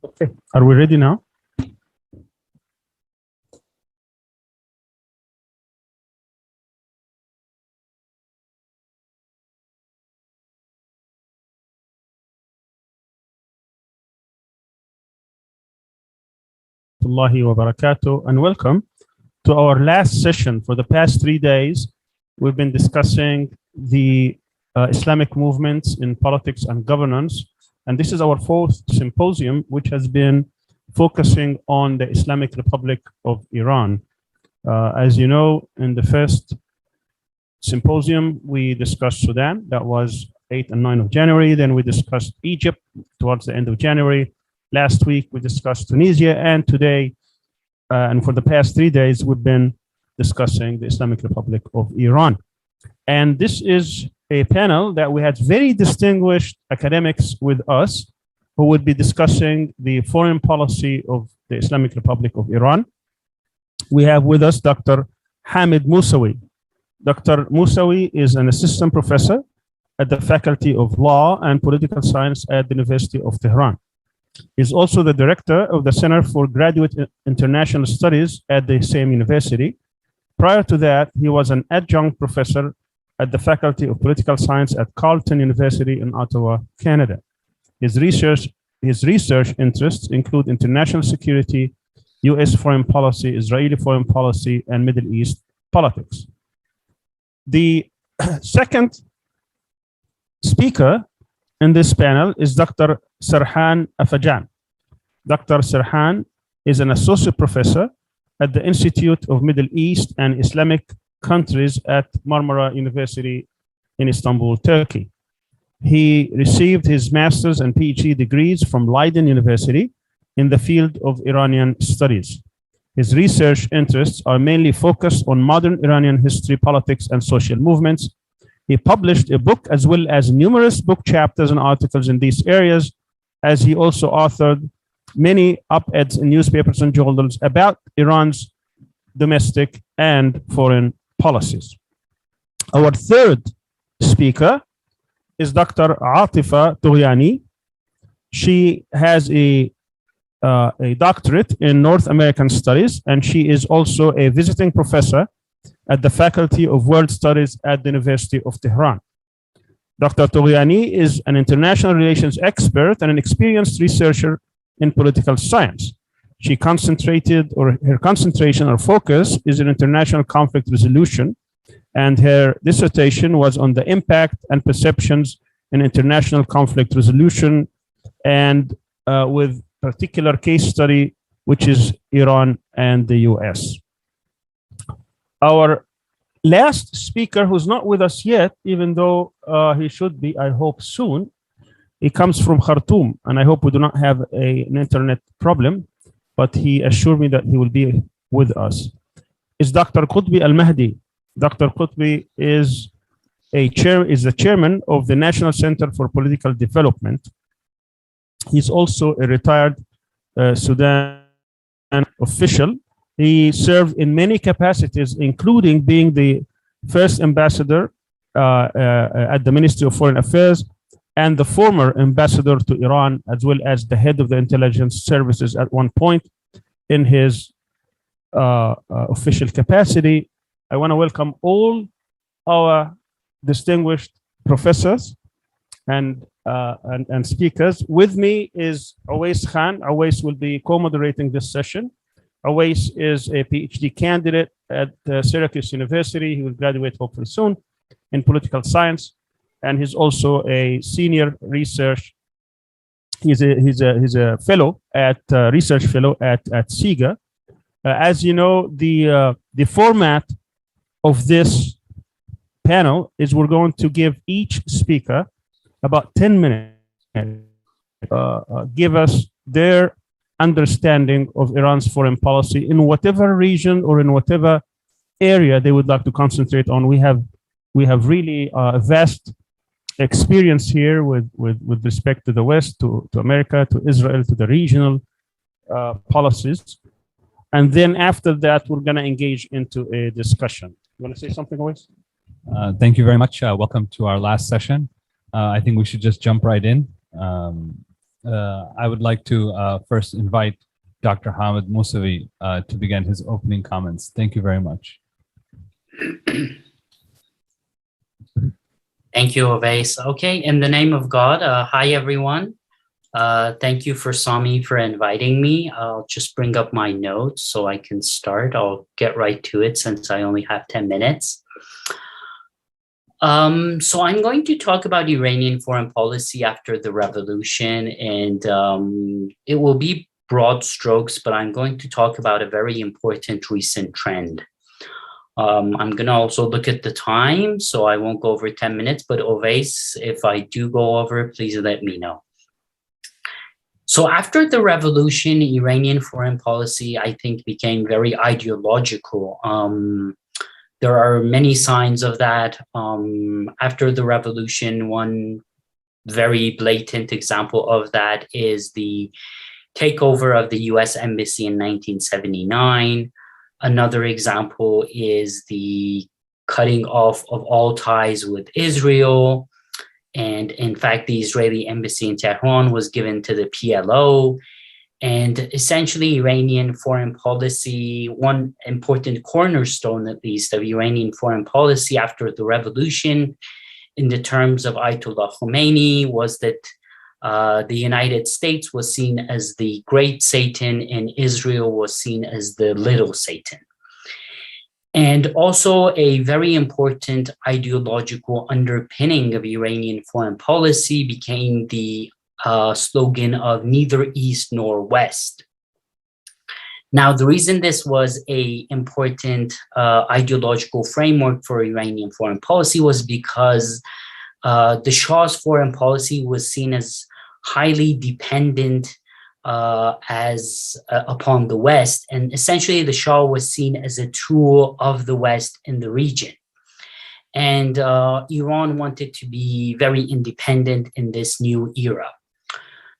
Okay, are we ready now? And welcome to our last session. For the past 3 days, we've been discussing the Islamic movements in politics and governance. And this is our 4th symposium, which has been focusing on the Islamic Republic of Iran. As you know, in the first symposium, we discussed Sudan. That was 8 and 9 of January. Then we discussed Egypt towards the end of January. Last week, we discussed Tunisia. And today, and for the past 3 days, we've been discussing the Islamic Republic of Iran. And this is a panel that we had very distinguished academics with us who would be discussing the foreign policy of the Islamic Republic of Iran. We have with us Dr. Hamid Musawi. Dr. Musawi is an assistant professor at the Faculty of Law and Political Science at the University of Tehran. He's also the director of the Center for Graduate International Studies at the same university. Prior to that, he was an adjunct professor at the Faculty of Political Science at Carleton University in Ottawa, Canada. His research interests include international security, US foreign policy, Israeli foreign policy, and Middle East politics. The second speaker in this panel is Dr. Serhan Afajan. Dr. Serhan is an associate professor at the Institute of Middle East and Islamic Countries at Marmara University in Istanbul, Turkey. He received his master's and PhD degrees from Leiden University in the field of Iranian studies. His research interests are mainly focused on modern Iranian history, politics, and social movements. He published a book as well as numerous book chapters and articles in these areas, as he also authored many op-eds in newspapers and journals about Iran's domestic and foreign policies. Our third speaker is Dr. Atifa Tughyani. She has a doctorate in North American Studies, and she is also a visiting professor at the Faculty of World Studies at the University of Tehran. Dr. Tughyani is an international relations expert and an experienced researcher in political science. She concentrated, or her concentration or focus is in international conflict resolution, and her dissertation was on the impact and perceptions in international conflict resolution, and with particular case study, which is Iran and the US. Our last speaker, who's not with us yet, even though he should be, I hope, soon, he comes from Khartoum, and I hope we do not have an internet problem, but he assured me that he will be with us, is Dr. Qutbi Al-Mahdi. Dr. Qutbi is the chairman of the National Center for Political Development. He's also a retired Sudan official. He served in many capacities, including being the first ambassador at the Ministry of Foreign Affairs and the former ambassador to Iran, as well as the head of the intelligence services at one point in his official capacity. I want to welcome all our distinguished professors and speakers. With me is Awais Khan. Awais will be co-moderating this session. Awais is a PhD candidate at Syracuse University. He will graduate hopefully soon in political science, and he's also a senior research. He's a fellow at research fellow at SIGA. As you know, the format of this panel is we're going to give each speaker about 10 minutes, give us their understanding of Iran's foreign policy in whatever region or in whatever area they would like to concentrate on. We have really vast experience here with respect to the West, to America, to Israel, to the regional policies. And then after that, we're going to engage into a discussion. You want to say something, Awais? Thank you very much. Welcome to our last session. I think we should just jump right in. I would like to first invite Dr. Hamid Mousavi to begin his opening comments. Thank you very much. Thank you, Awais. Okay, in the name of God, hi everyone. Thank you for Sami for inviting me. I'll just bring up my notes so I can start. I'll get right to it since I only have 10 minutes. So I'm going to talk about Iranian foreign policy after the revolution, and it will be broad strokes, but I'm going to talk about a very important recent trend. I'm going to also look at the time, so I won't go over 10 minutes, but Awais, if I do go over, please let me know. So after the revolution, Iranian foreign policy, I think, became very ideological. There are many signs of that. After the revolution, one very blatant example of that is the takeover of the US embassy in 1979. Another example is the cutting off of all ties with Israel. And in fact, the Israeli embassy in Tehran was given to the PLO. And essentially, Iranian foreign policy, one important cornerstone, at least, of Iranian foreign policy after the revolution, in the terms of Ayatollah Khomeini, was that the United States was seen as the great Satan and Israel was seen as the little Satan. And also a very important ideological underpinning of Iranian foreign policy became the slogan of neither East nor West. Now, the reason this was an important ideological framework for Iranian foreign policy was because the Shah's foreign policy was seen as highly dependent upon the West, and essentially the Shah was seen as a tool of the West in the region. And Iran wanted to be very independent in this new era.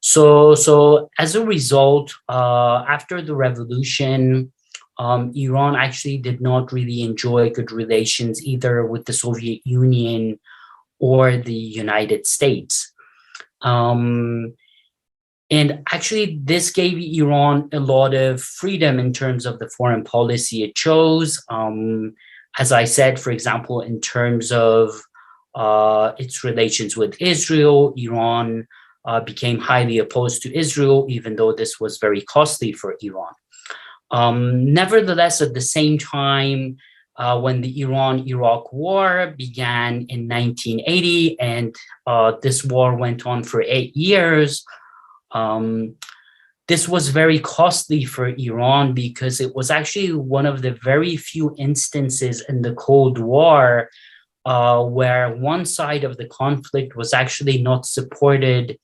So as a result, after the revolution, Iran actually did not really enjoy good relations either with the Soviet Union or the United States. And actually, this gave Iran a lot of freedom in terms of the foreign policy it chose. As I said, for example, in terms of its relations with Israel, Iran became highly opposed to Israel, even though this was very costly for Iran. Nevertheless, at the same time, when the Iran-Iraq War began in 1980, and this war went on for 8 years, this was very costly for Iran because it was actually one of the very few instances in the Cold War where one side of the conflict was actually not supported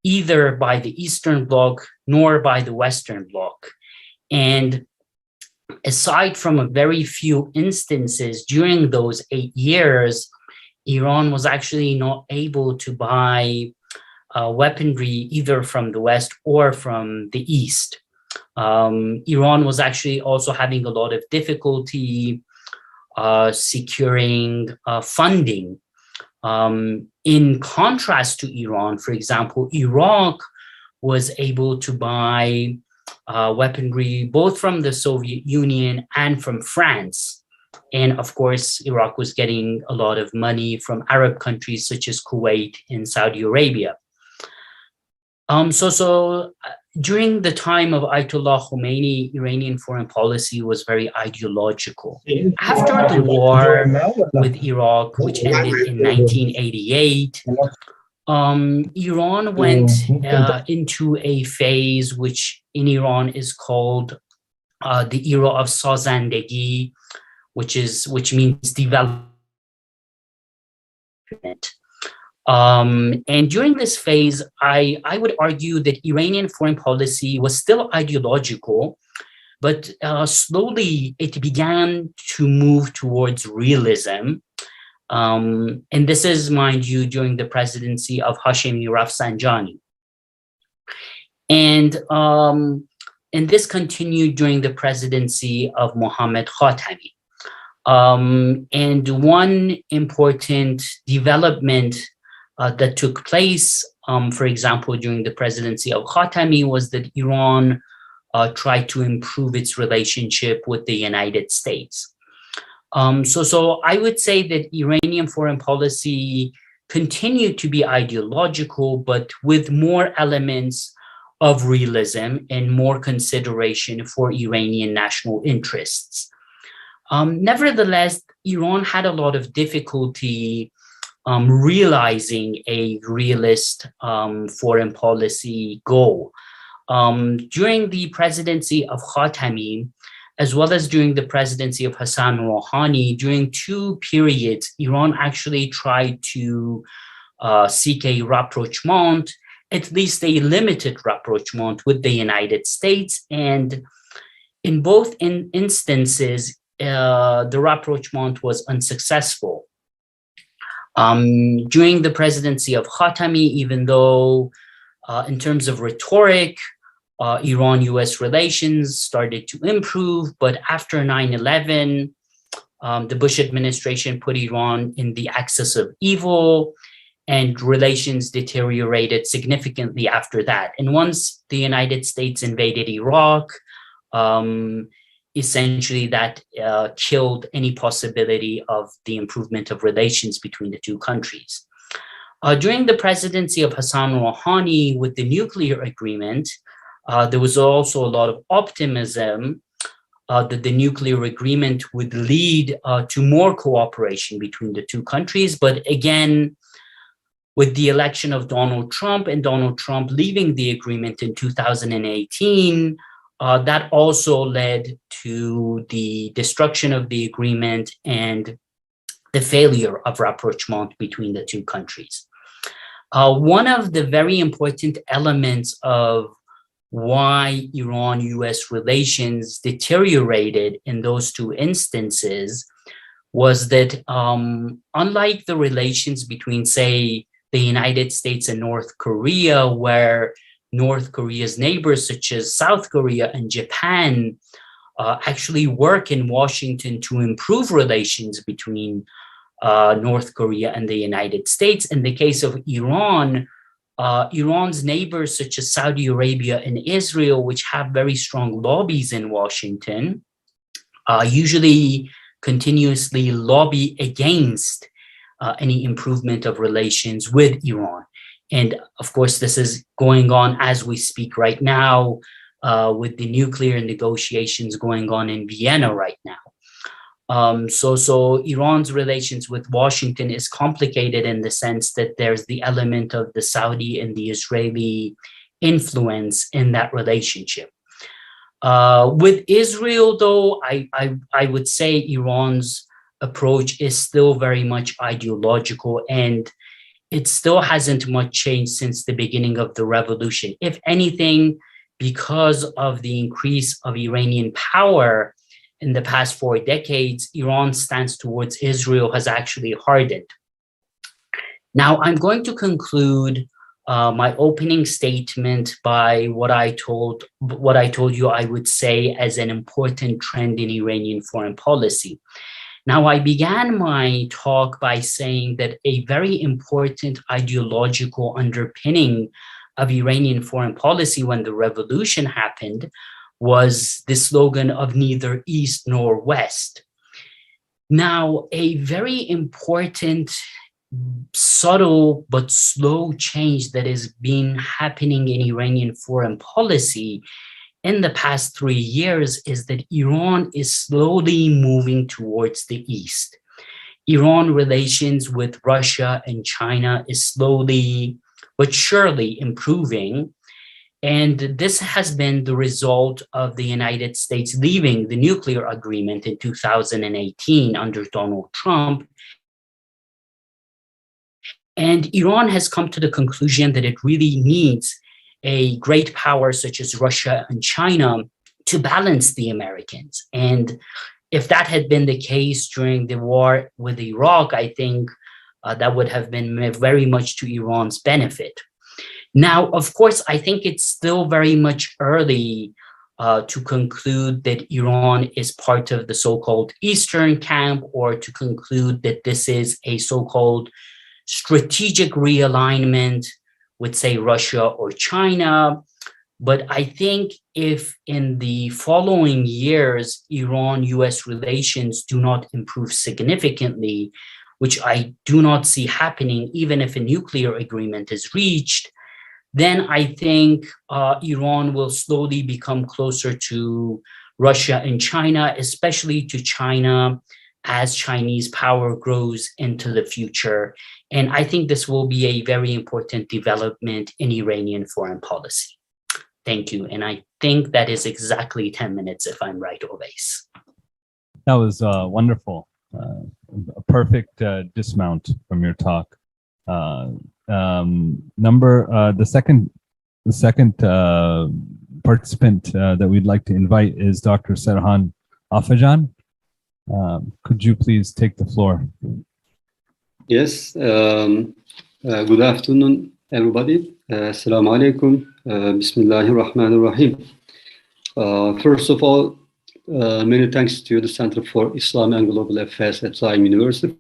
either by the Eastern Bloc nor by the Western Bloc. And aside from a very few instances during those 8 years, Iran was actually not able to buy weaponry either from the West or from the East. Iran was actually also having a lot of difficulty securing funding. In contrast to Iran, for example, Iraq was able to buy weaponry both from the Soviet Union and from France. And of course, Iraq was getting a lot of money from Arab countries such as Kuwait and Saudi Arabia. During the time of Ayatollah Khomeini, Iranian foreign policy was very ideological. After the war with Iraq, which ended in 1988, Iran went into a phase which in Iran is called the era of Sazandegi, which means development. And during this phase, I would argue that Iranian foreign policy was still ideological, but slowly it began to move towards realism. And this is, mind you, during the presidency of Hashemi Rafsanjani. And this continued during the presidency of Mohammad Khatami. And one important development that took place, for example, during the presidency of Khatami, was that Iran tried to improve its relationship with the United States. So I would say that Iranian foreign policy continued to be ideological, but with more elements of realism and more consideration for Iranian national interests. Nevertheless, Iran had a lot of difficulty realizing a realist foreign policy goal. During the presidency of Khatami, as well as during the presidency of Hassan Rouhani, during 2 periods, Iran actually tried to seek a rapprochement, at least a limited rapprochement with the United States. And in both instances, the rapprochement was unsuccessful. During the presidency of Khatami, even though in terms of rhetoric, Iran-US relations started to improve, but after 9/11, the Bush administration put Iran in the axis of evil, and relations deteriorated significantly after that. And once the United States invaded Iraq, essentially that killed any possibility of the improvement of relations between the two countries. During the presidency of Hassan Rouhani, with the nuclear agreement, there was also a lot of optimism that the nuclear agreement would lead to more cooperation between the two countries. But again, with the election of Donald Trump and Donald Trump leaving the agreement in 2018, that also led to the destruction of the agreement and the failure of rapprochement between the two countries. One of the very important elements of why Iran-US relations deteriorated in those 2 instances was that unlike the relations between, say, the United States and North Korea, where North Korea's neighbors such as South Korea and Japan actually work in Washington to improve relations between North Korea and the United States. In the case of Iran, Iran's neighbors such as Saudi Arabia and Israel, which have very strong lobbies in Washington, usually continuously lobby against any improvement of relations with Iran. And of course, this is going on as we speak right now, with the nuclear negotiations going on in Vienna right now. So Iran's relations with Washington is complicated in the sense that there's the element of the Saudi and the Israeli influence in that relationship. With Israel, though, I would say Iran's approach is still very much ideological, and it still hasn't much changed since the beginning of the revolution. If anything, because of the increase of Iranian power in the past 4 decades, Iran's stance towards Israel has actually hardened. Now, I'm going to conclude my opening statement by what I told you I would say as an important trend in Iranian foreign policy. Now, I began my talk by saying that a very important ideological underpinning of Iranian foreign policy when the revolution happened was the slogan of neither East nor West. Now, a very important, subtle but slow change that has been happening in Iranian foreign policy in the past 3 years is that Iran is slowly moving towards the East. Iran relations with Russia and China is slowly but surely improving. And this has been the result of the United States leaving the nuclear agreement in 2018 under Donald Trump. And Iran has come to the conclusion that it really needs a great power such as Russia and China to balance the Americans. And if that had been the case during the war with Iraq, I think that would have been very much to Iran's benefit. Now, of course, I think it's still very much early to conclude that Iran is part of the so-called Eastern camp, or to conclude that this is a so-called strategic realignment with, say, Russia or China. But I think if in the following years, Iran-US relations do not improve significantly, which I do not see happening, even if a nuclear agreement is reached, then I think Iran will slowly become closer to Russia and China, especially to China as Chinese power grows into the future. And I think this will be a very important development in Iranian foreign policy. Thank you. And I think that is exactly 10 minutes, if I'm right, Oveis. That was wonderful. A perfect dismount from your talk. The second participant that we'd like to invite is Dr. Serhan Afajan. Could you please take the floor? Yes. Good afternoon, everybody. Assalamu alaikum. Bismillahir Rahmanir Rahim. First of all, many thanks to the Center for Islam and Global Affairs at Zaim University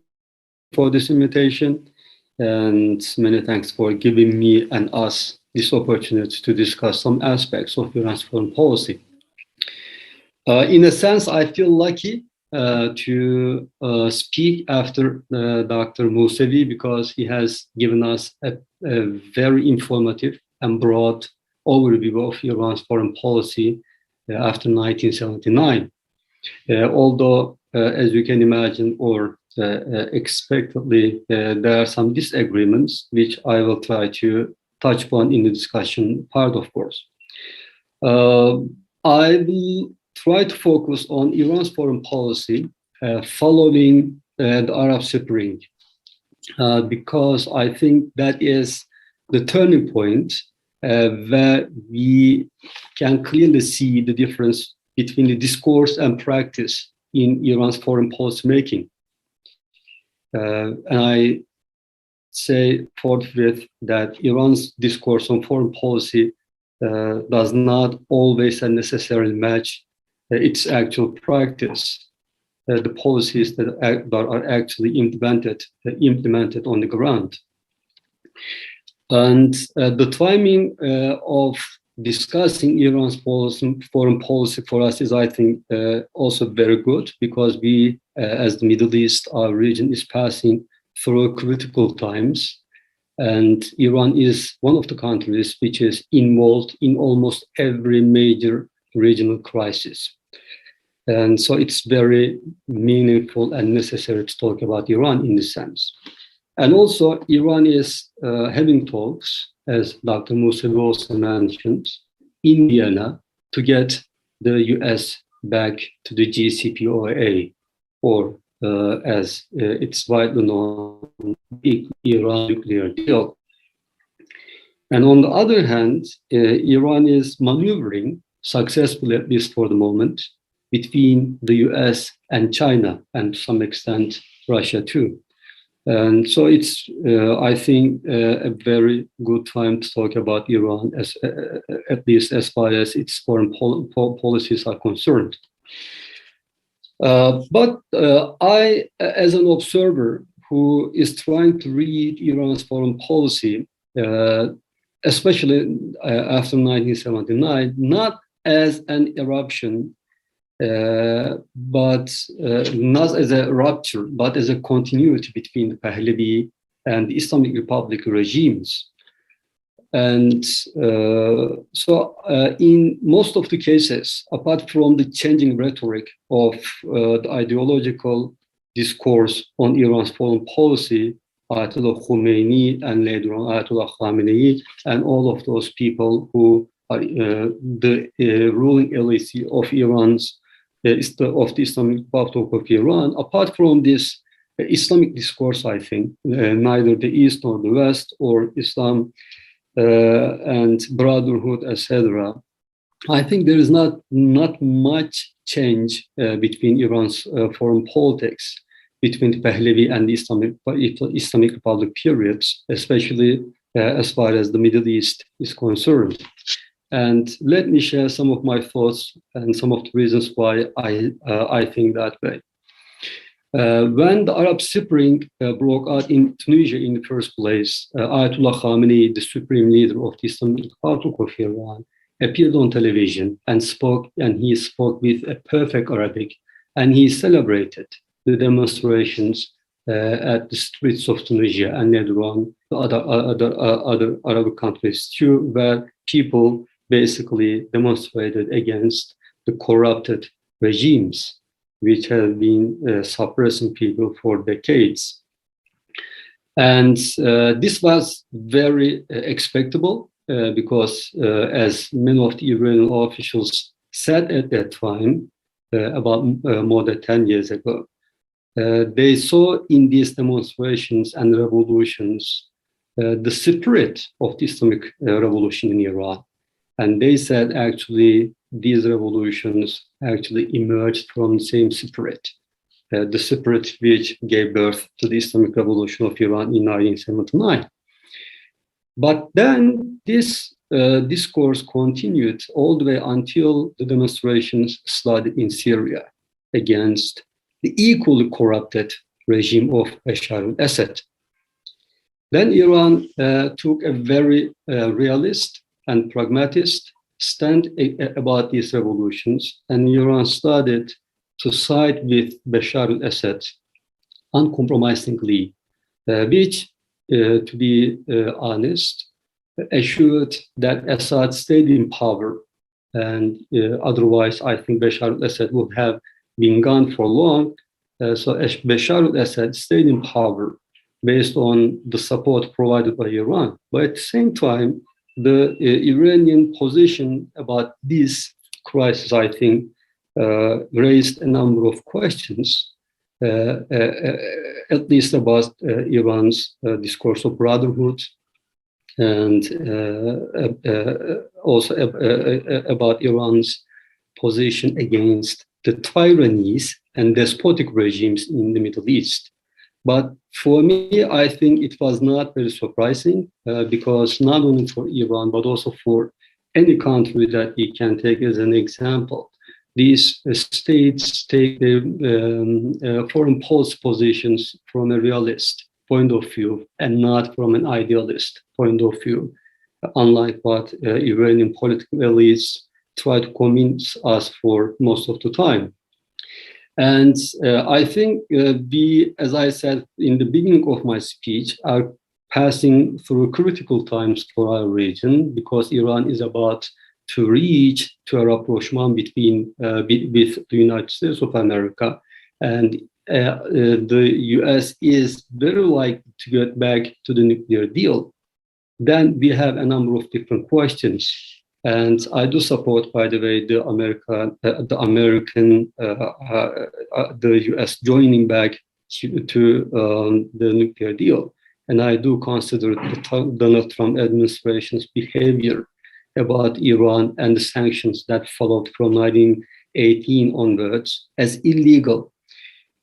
for this invitation. And many thanks for giving me and us this opportunity to discuss some aspects of Iran's foreign policy. In a sense, I feel lucky to speak after Dr. Musavi, because he has given us a very informative and broad overview of Iran's foreign policy after 1979. Although, as you can imagine, or expectedly, there are some disagreements, which I will try to touch upon in the discussion part, of course. I will try to focus on Iran's foreign policy following the Arab Spring, because I think that is the turning point where we can clearly see the difference between the discourse and practice in Iran's foreign policy making. And I say forthwith that Iran's discourse on foreign policy does not always and necessarily match its actual practice, the policies that are actually implemented on the ground. And the timing of discussing Iran's foreign policy for us is, I think, also very good, because we, as the Middle East, our region is passing through critical times. And Iran is one of the countries which is involved in almost every major regional crisis. And so it's very meaningful and necessary to talk about Iran in this sense. And also, Iran is having talks, as Dr. Musavi also mentioned, in Vienna to get the US back to the JCPOA, or as it's widely known, Iran nuclear deal. And on the other hand, Iran is maneuvering successfully, at least for the moment, between the US and China, and to some extent, Russia too. And so it's, I think, a very good time to talk about Iran, at least as far as its foreign policies are concerned. But I, as an observer who is trying to read Iran's foreign policy, especially after 1979, not as an eruption, but not as a rupture, but as a continuity between the Pahlavi and the Islamic Republic regimes. And so in most of the cases, apart from the changing rhetoric of the ideological discourse on Iran's foreign policy, Ayatollah Khomeini and later on Ayatollah Khamenei and all of those people who are the ruling elite of Iran's of the Islamic Republic of Iran. Apart from this Islamic discourse, I think neither the East nor the West or Islam and brotherhood, etc. I think there is not much change between Iran's foreign politics between the Pahlavi and the Islamic Republic periods, especially as far as the Middle East is concerned. And let me share some of my thoughts and some of the reasons why I think that way. When the Arab Spring broke out in Tunisia in the first place, Ayatollah Khamenei, the supreme leader of the Islamic Republic of Iran, appeared on television and he spoke with a perfect Arabic, and he celebrated the demonstrations at the streets of Tunisia and later on other Arab countries too, where people basically demonstrated against the corrupted regimes which have been suppressing people for decades. And this was very expectable because as many of the Iranian officials said at that time, about more than 10 years ago, they saw in these demonstrations and revolutions the spirit of the Islamic revolution in Iran. And they said actually these revolutions actually emerged from the same spirit, the spirit which gave birth to the Islamic Revolution of Iran in 1979. But then this discourse continued all the way until the demonstrations started in Syria against the equally corrupted regime of Bashar al-Assad. Then Iran took a very realist and pragmatist stand about these revolutions, and Iran started to side with Bashar al-Assad uncompromisingly, which, to be honest, assured that Assad stayed in power, and otherwise I think Bashar al-Assad would have been gone for long. So Bashar al-Assad stayed in power based on the support provided by Iran. But at the same time, the Iranian position about this crisis, I think, raised a number of questions, at least about Iran's discourse of brotherhood, and also about Iran's position against the tyrannies and despotic regimes in the Middle East. But for me, I think it was not very surprising because not only for Iran, but also for any country that we can take as an example, these states take their foreign policy positions from a realist point of view and not from an idealist point of view, unlike what Iranian political elites try to convince us for most of the time. And I think we, as I said in the beginning of my speech, are passing through critical times for our region because Iran is about to reach to a rapprochement between with the United States of America, and the US is very likely to get back to the nuclear deal. Then we have a number of different questions. And I do support, by the way, the US joining back to the nuclear deal. And I do consider the Donald Trump administration's behavior about Iran and the sanctions that followed from 1918 onwards as illegal.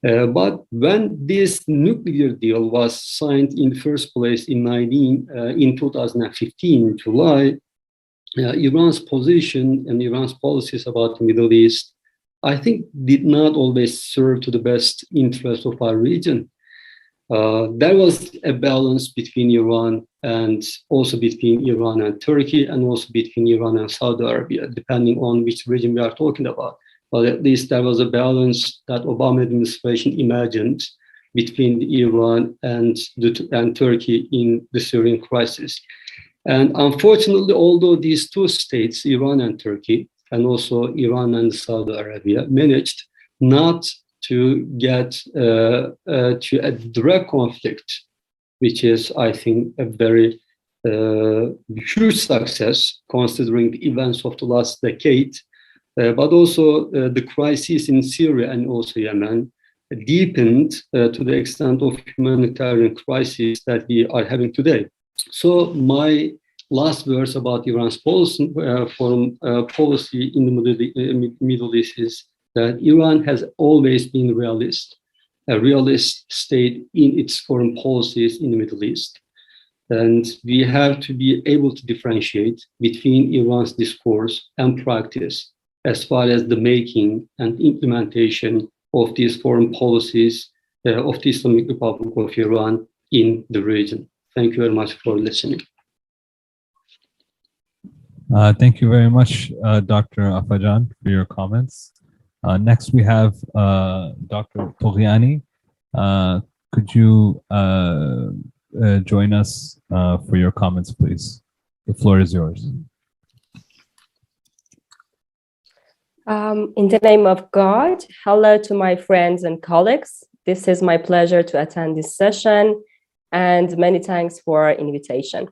But when this nuclear deal was signed in the first place in 2015, in July, Iran's position and Iran's policies about the Middle East, I think, did not always serve to the best interest of our region. There was a balance between Iran and also between Iran and Turkey, and also between Iran and Saudi Arabia, depending on which region we are talking about. But at least there was a balance that Obama administration imagined between Iran and Turkey in the Syrian crisis. And unfortunately, although these two states, Iran and Turkey, and also Iran and Saudi Arabia, managed not to get to a direct conflict, which is, I think, a very huge success considering the events of the last decade, but also the crisis in Syria and also Yemen deepened to the extent of humanitarian crisis that we are having today. So my last verse about Iran's policy, policy in the Middle East is that Iran has always been a realist state in its foreign policies in the Middle East. And we have to be able to differentiate between Iran's discourse and practice as far as the making and implementation of these foreign policies of the Islamic Republic of Iran in the region. Thank you very much for listening. Thank you very much, Dr. Afajan, for your comments. Next, we have Dr. Toghiani. Could you join us for your comments, please? The floor is yours. In the name of God, hello to my friends and colleagues. This is my pleasure to attend this session, and many thanks for invitation.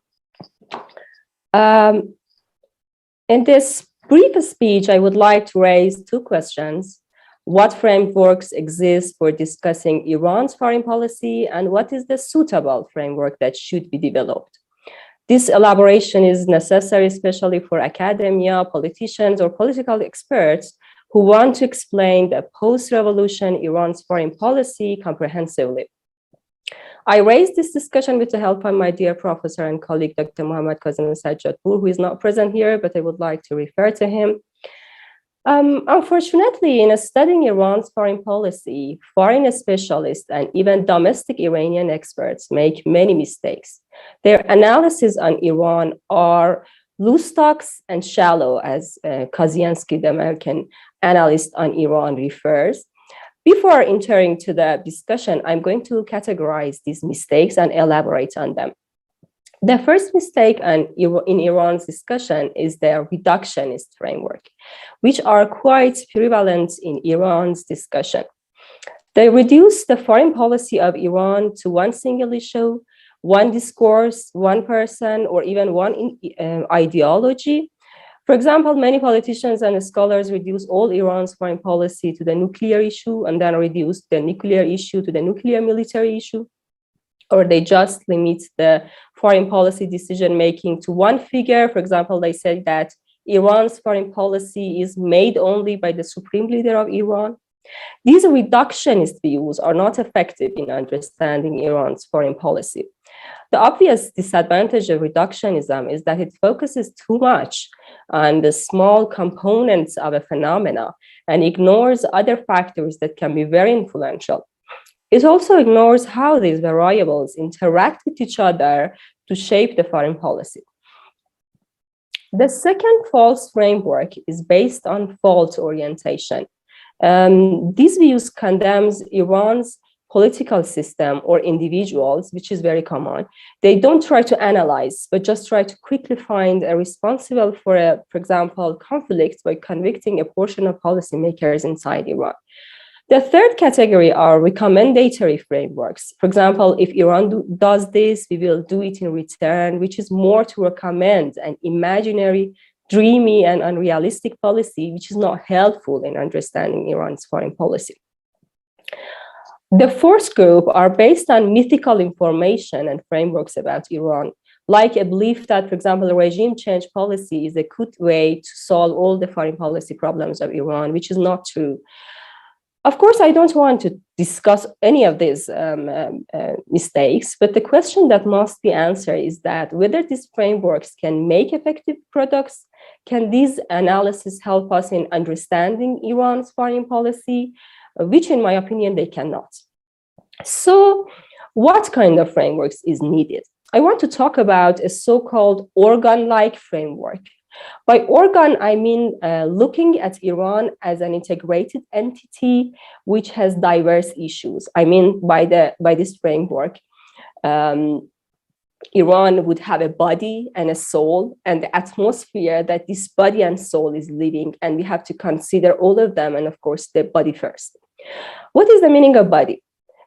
In this brief speech, I would like to raise two questions. What frameworks exist for discussing Iran's foreign policy, and what is the suitable framework that should be developed? This elaboration is necessary, especially for academia, politicians, or political experts who want to explain the post-revolution Iran's foreign policy comprehensively. I raised this discussion with the help of my dear professor and colleague, Dr. Mohammad Kazem Sajjadpour, who is not present here, but I would like to refer to him. Unfortunately, in studying Iran's foreign policy, foreign specialists and even domestic Iranian experts make many mistakes. Their analysis on Iran are loose talks and shallow, as Kaziansky, the American analyst on Iran, refers. Before entering to the discussion, I'm going to categorize these mistakes and elaborate on them. The first mistake in Iran's discussion is the reductionist framework, which are quite prevalent in Iran's discussion. They reduce the foreign policy of Iran to one single issue, one discourse, one person, or even one ideology. For example, many politicians and scholars reduce all Iran's foreign policy to the nuclear issue and then reduce the nuclear issue to the nuclear military issue, or they just limit the foreign policy decision-making to one figure. For example, they say that Iran's foreign policy is made only by the supreme leader of Iran, These reductionist views are not effective in understanding Iran's foreign policy. The obvious disadvantage of reductionism is that it focuses too much on the small components of a phenomena and ignores other factors that can be very influential. It also ignores how these variables interact with each other to shape the foreign policy. The second false framework is based on fault orientation. These views condemns Iran's political system or individuals, which is very common. They don't try to analyze, but just try to quickly find a responsible for example, conflict by convicting a portion of policymakers inside Iran. The third category are recommendatory frameworks. For example, if Iran does this, we will do it in return, which is more to recommend an imaginary, dreamy, and unrealistic policy, which is not helpful in understanding Iran's foreign policy. The fourth group are based on mythical information and frameworks about Iran, like a belief that, for example, a regime change policy is a good way to solve all the foreign policy problems of Iran, which is not true. Of course, I don't want to discuss any of these mistakes, but the question that must be answered is that whether these frameworks can make effective products, can these analyses help us in understanding Iran's foreign policy, which in my opinion, they cannot. So what kind of frameworks is needed? I want to talk about a so-called organ-like framework. By organ, I mean looking at Iran as an integrated entity which has diverse issues. I mean, by this framework, Iran would have a body and a soul and the atmosphere that this body and soul is living, and we have to consider all of them, and of course, the body first. What is the meaning of body?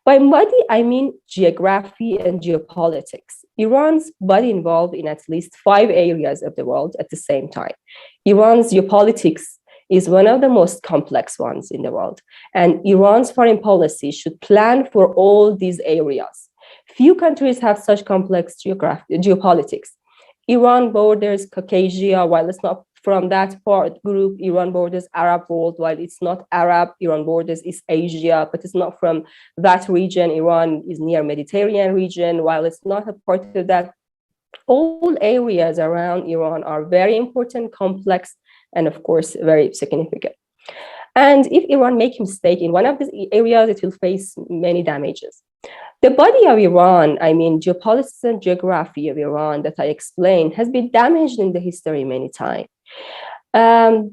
By body, I mean geography and geopolitics. Iran's body involved in at least 5 areas of the world at the same time. Iran's geopolitics is one of the most complex ones in the world, and Iran's foreign policy should plan for all these areas. Few countries have such complex geopolitics. Iran borders Caucasia, while it's not from that part group. Iran borders Arab world, while it's not Arab. Iran borders East Asia, but it's not from that region. Iran is near Mediterranean region, while it's not a part of that. All areas around Iran are very important, complex, and of course, very significant. And if Iran makes a mistake in one of these areas, it will face many damages. The body of Iran, I mean, geopolitics and geography of Iran that I explained, has been damaged in the history many times.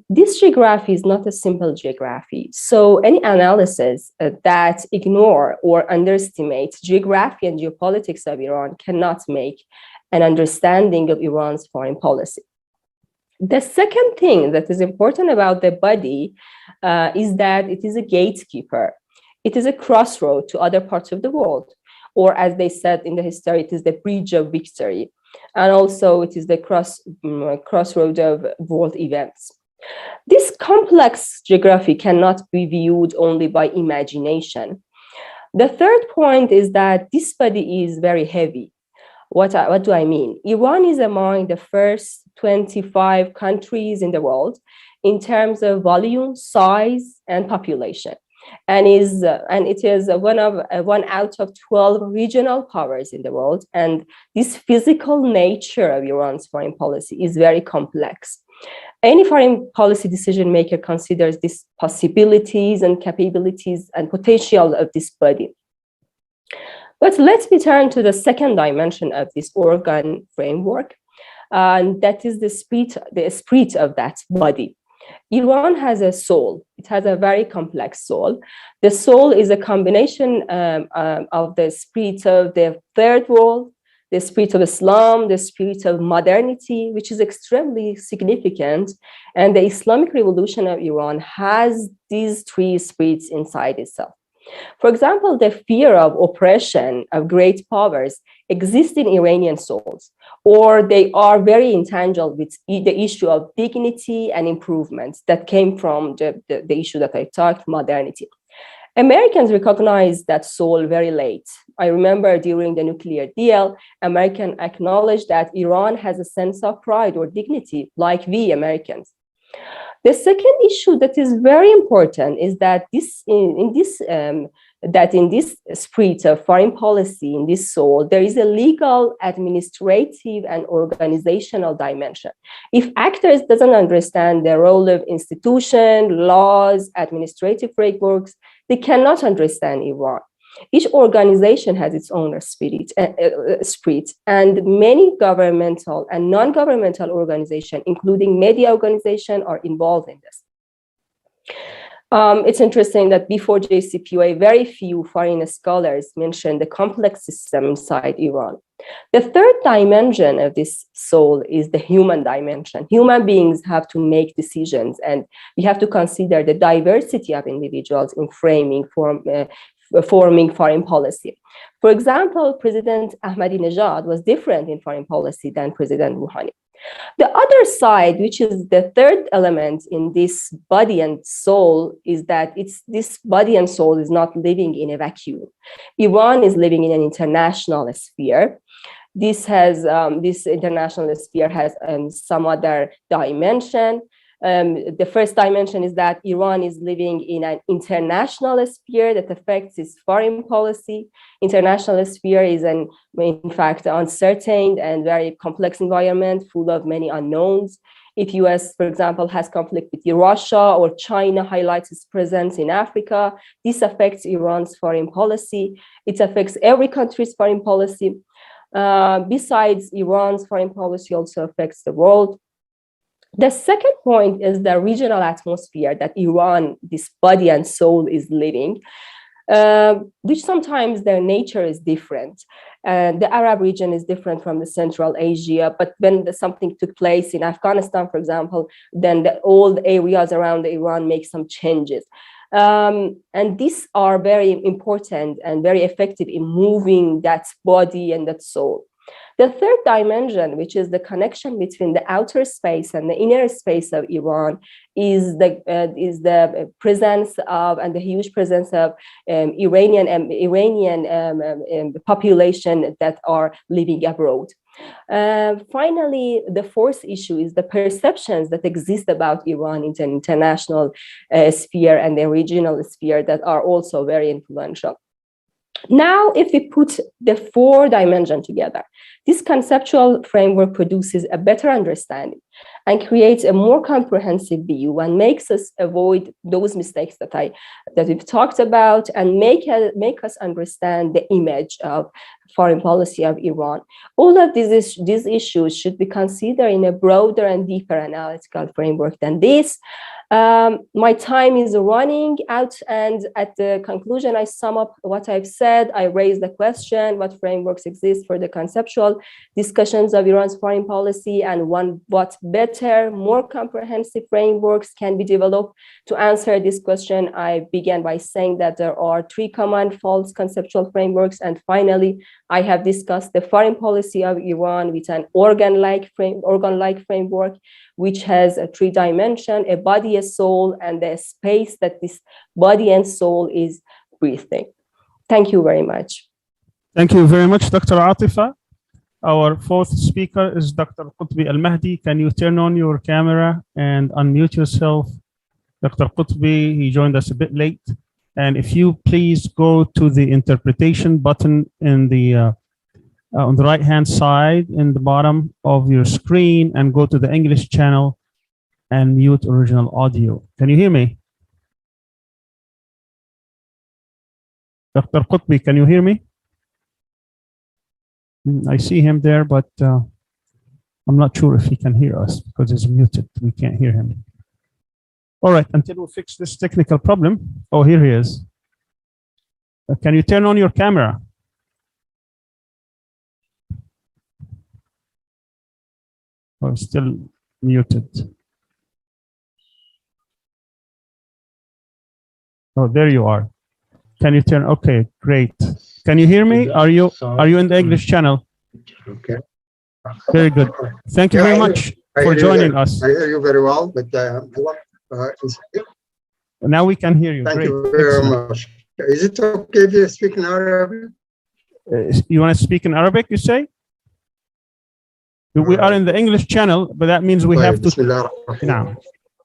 This geography is not a simple geography. So any analysis that ignore or underestimate geography and geopolitics of Iran cannot make an understanding of Iran's foreign policy. The second thing that is important about the body is that it is a gatekeeper. It is a crossroad to other parts of the world, or as they said in the history, it is the bridge of victory. And also it is the crossroad of world events. This complex geography cannot be viewed only by imagination. The third point is that this body is very heavy. What do I mean? Iran is among the first 25 countries in the world in terms of volume, size, and population. And it is one out of 12 regional powers in the world. And this physical nature of Iran's foreign policy is very complex. Any foreign policy decision maker considers these possibilities and capabilities and potential of this body. But let me turn to the second dimension of this organ framework, and that is the spirit of that body. Iran has a soul. It has a very complex soul. The soul is a combination of the spirit of the third world, the spirit of Islam, the spirit of modernity, which is extremely significant. And the Islamic Revolution of Iran has these 3 spirits inside itself. For example, the fear of oppression of great powers exists in Iranian souls, or they are very intangible with the issue of dignity and improvement that came from the issue that I talked, modernity. Americans recognized that soul very late. I remember during the nuclear deal, Americans acknowledged that Iran has a sense of pride or dignity, like we Americans. The second issue that is very important is that in this spirit of foreign policy, in this soul, there is a legal, administrative, and organizational dimension. If actors doesn't understand the role of institution, laws, administrative frameworks, they cannot understand Iran. Each organization has its own spirit, and many governmental and non-governmental organizations, including media organizations, are involved in this. It's interesting that before JCPOA, very few foreign scholars mentioned the complex system inside Iran. The third dimension of this soul is the human dimension. Human beings have to make decisions, and we have to consider the diversity of individuals in forming foreign policy. For example, President Ahmadinejad was different in foreign policy than President Rouhani. The other side, which is the third element in this body and soul, is that this body and soul is not living in a vacuum. Iran is living in an international sphere. This international sphere has some other dimension. The first dimension is that Iran is living in an international sphere that affects its foreign policy. International sphere is in fact, uncertain and very complex environment full of many unknowns. If US, for example, has conflict with Russia or China highlights its presence in Africa, this affects Iran's foreign policy. It affects every country's foreign policy. Besides, Iran's foreign policy also affects the world. The second point is the regional atmosphere that Iran, this body and soul, is living, which sometimes their nature is different. The Arab region is different from the Central Asia, but when something took place in Afghanistan, for example, then the old areas around Iran make some changes. And these are very important and very effective in moving that body and that soul. The third dimension, which is the connection between the outer space and the inner space of Iran, is the presence of and the huge presence of Iranian population that are living abroad. Finally, the fourth issue is the perceptions that exist about Iran in an international sphere and the regional sphere that are also very influential. Now, if we put the four dimensions together, this conceptual framework produces a better understanding and creates a more comprehensive view and makes us avoid those mistakes that we've talked about and make us understand the image of foreign policy of Iran. All of these issues should be considered in a broader and deeper analytical framework than this. My time is running out, and at the conclusion, I sum up what I've said. I raise the question, what frameworks exist for the conceptual discussions of Iran's foreign policy, and what better, more comprehensive frameworks can be developed to answer this question. I began by saying that there are three common false conceptual frameworks, and finally, I have discussed the foreign policy of Iran with an organ-like framework, which has a three dimension, a body, a soul, and the space that this body and soul is breathing. Thank you very much. Thank you very much, Dr. Atifa. Our fourth speaker is Dr. Qutbi Al-Mahdi. Can you turn on your camera and unmute yourself? Dr. Qutbi, he joined us a bit late. And if you please go to the interpretation button in the on the right-hand side in the bottom of your screen and go to the English channel and mute original audio. Can you hear me? Dr. Qutbi, can you hear me? I see him there, but I'm not sure if he can hear us because he's muted. We can't hear him. All right, until we fix this technical problem. Oh, here he is. Can you turn on your camera? Oh, still muted. Oh, there you are. Can you turn? Okay, great. Can you hear me? Are you in the English channel? Okay. Very good. Thank you very much for joining us. I hear you very well, but now we can hear you. Thank Great. you very much. Is it okay if you speak in Arabic? You want to speak in Arabic, you say? We are in the English channel, but that means we have to. Now.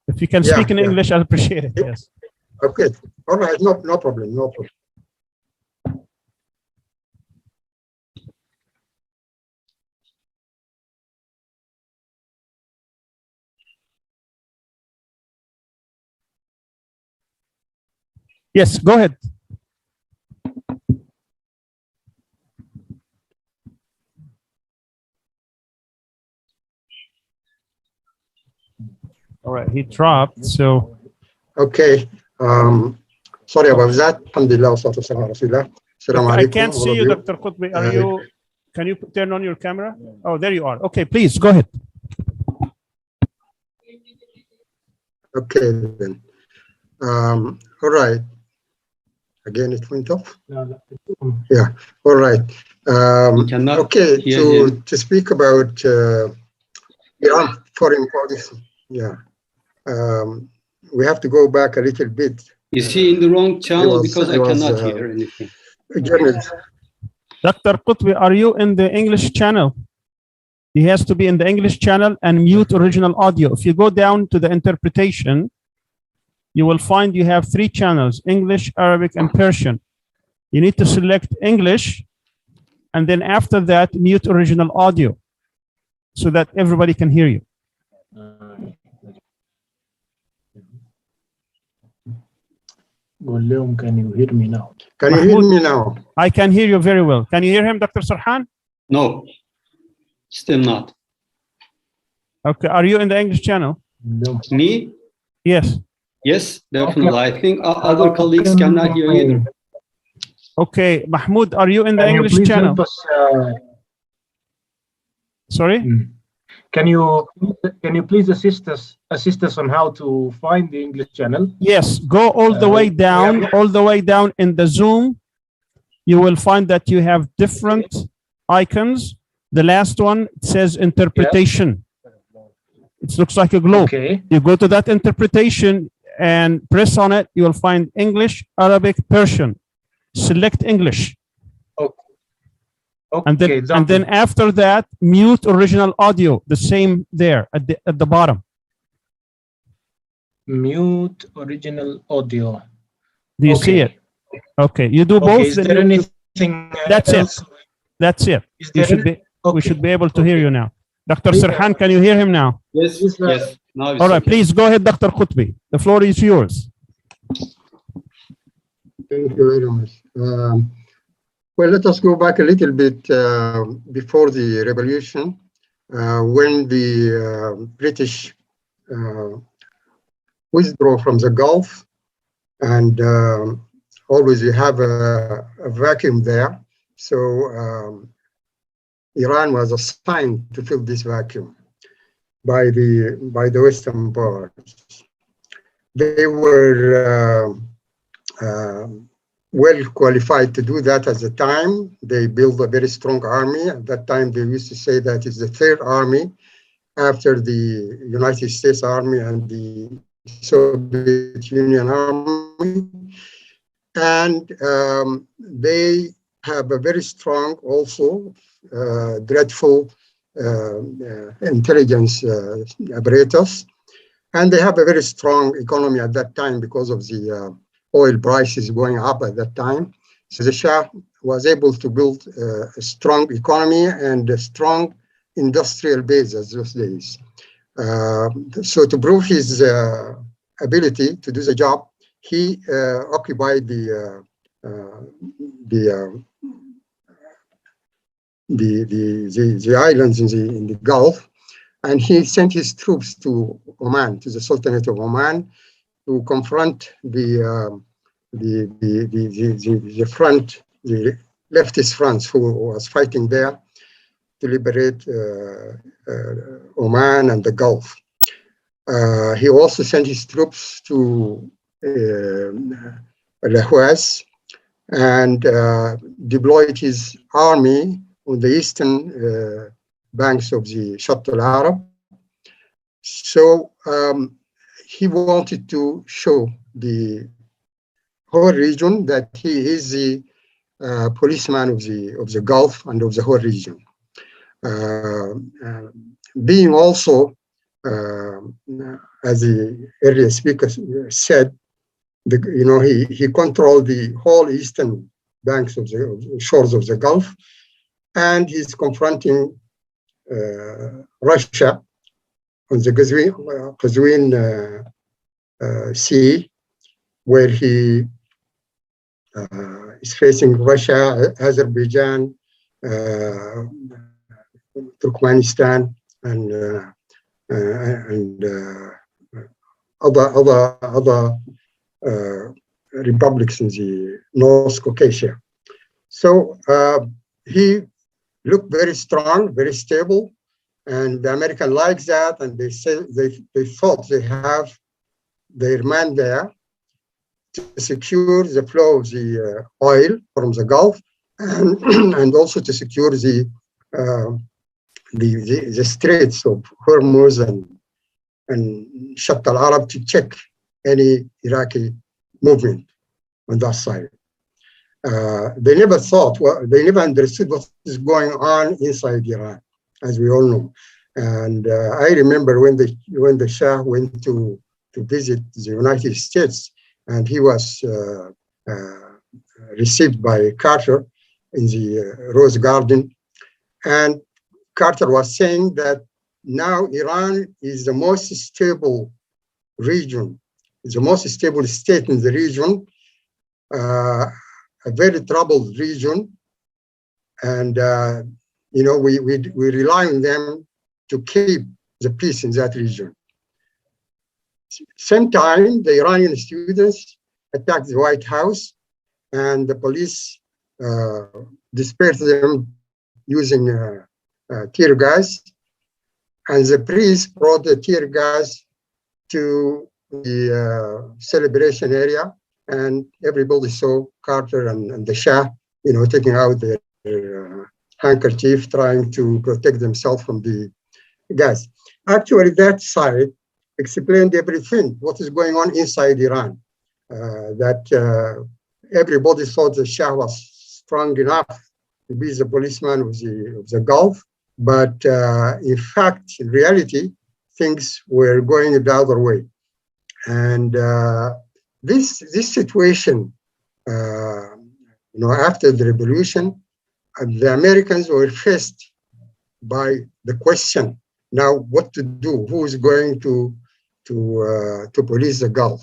If you can Yeah, speak in yeah. English, I'll appreciate it. Yes. Okay. All right. No problem. No problem. Yes, go ahead. All right, he dropped, so. Okay. Sorry about that. Alhamdulillah, wassalatu wassalamu ala rasulillah. Assalamu I alaikum, can't all see of you, Dr. Qutbi. Are you, can you turn on your camera? Oh, there you are. Okay, please, go ahead. Okay, then. All right. Again, it went off. Yeah. All right. cannot Okay. hear To speak about Iran foreign policy. Yeah. We have to go back a little bit. Is he in the wrong channel? Because I was, cannot hear anything. Journalist. Dr. Qutbi, are you in the English channel? He has to be in the English channel and mute original audio. If you go down to the interpretation, you will find you have 3 channels, English, Arabic, and Persian. You need to select English, and then after that, mute original audio so that everybody can hear you. Can you hear me now? Can you hear me now? I can hear you very well. Can you hear him, Dr. Sarhan? No, still not. Okay, are you in the English channel? Me? Yes. Yes, definitely. I think other colleagues cannot hear either. Okay, Mahmoud, are you in the Can you English please channel? help us, Sorry? Can you please assist us on how to find the English channel? Yes, go all the way down in the Zoom. You will find that you have different icons. The last one says interpretation. It looks like a globe. Okay. You go to that interpretation and press on it. You will find English, Arabic, Persian. Select English. Okay. And then after that, mute original audio. The same there at the bottom. Mute original audio. Do you see it? Okay, you do both. Is there anything That's else? it. That's it. We should be able to hear you now. Dr. Please, Sarhan, can you hear him now? Yes, yes. Now it's All right, okay. please go ahead, Dr. Qutbi. The floor is yours. Thank you very much. Well, let us go back a little bit before the revolution, when the British withdraw from the Gulf, and always you have a vacuum there. So Iran was assigned to fill this vacuum by the Western powers. They were well qualified to do that at the time. They built a very strong army. At that time, they used to say that it's the third army after the United States Army and the Soviet Union Army. And they have a very strong, also dreadful intelligence apparatus. And they have a very strong economy at that time because of the oil prices going up at that time. So the Shah was able to build a strong economy and a strong industrial base at those days. So to prove his ability to do the job, he occupied the islands in the Gulf, and he sent his troops to Oman, to the Sultanate of Oman, to confront the leftist front who was fighting there to liberate Oman and the Gulf. He also sent his troops to Lahwaz and deployed his army on the eastern banks of the Shatt al-Arab. So he wanted to show the whole region that he is the policeman of the Gulf and of the whole region. Being also as the earlier speaker said, he controlled the whole eastern banks of the shores of the Gulf, and he's confronting Russia on the Qazvin Sea, where he is facing Russia, Azerbaijan, Turkmenistan, and other republics in the North Caucasus. So he looked very strong, very stable, and the American likes that, and they thought they have their man there to secure the flow of the oil from the Gulf, and and also to secure the straits of Hormuz and Shatt al-Arab, to check any Iraqi movement on that side. They never thought, they never understood what is going on inside Iran, as we all know. And I remember when the Shah went to visit the United States, and he was received by Carter in the Rose Garden, and Carter was saying that now Iran is the most stable region, it's the most stable state in the region, a very troubled region, and we rely on them to keep the peace in that region. Same time, the Iranian students attacked the White House, and the police dispersed them using tear gas, and the priest brought the tear gas to the celebration area, and everybody saw Carter and the Shah, taking out their handkerchief, trying to protect themselves from the gas. Actually, that side explained everything, what is going on inside Iran, that everybody thought the Shah was strong enough to be the policeman of the Gulf, but in fact, in reality, things were going the other way. And this situation, after the revolution, the Americans were faced by the question, now what to do? Who is going to police the Gulf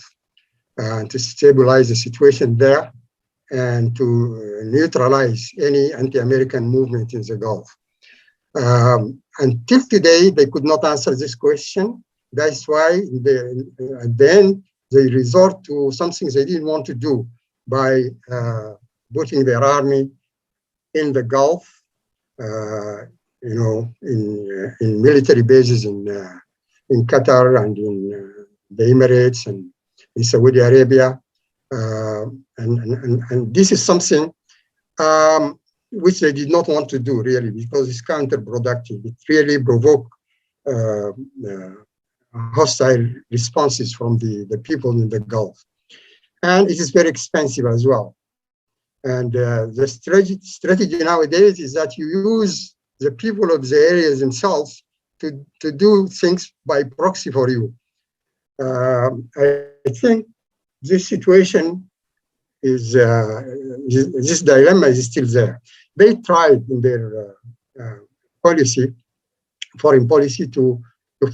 and to stabilize the situation there and to neutralize any anti-American movement in the Gulf? Until today, they could not answer this question. That's why at the end, they resort to something they didn't want to do by putting their army in the Gulf, in military bases in Qatar and in the Emirates and in Saudi Arabia. And this is something which they did not want to do, really, because it's counterproductive. It really provoked hostile responses from the people in the Gulf. And it is very expensive as well. And the strategy nowadays is that you use the people of the areas themselves to do things by proxy for you. I think this situation is, this dilemma is still there. They tried in their foreign policy, to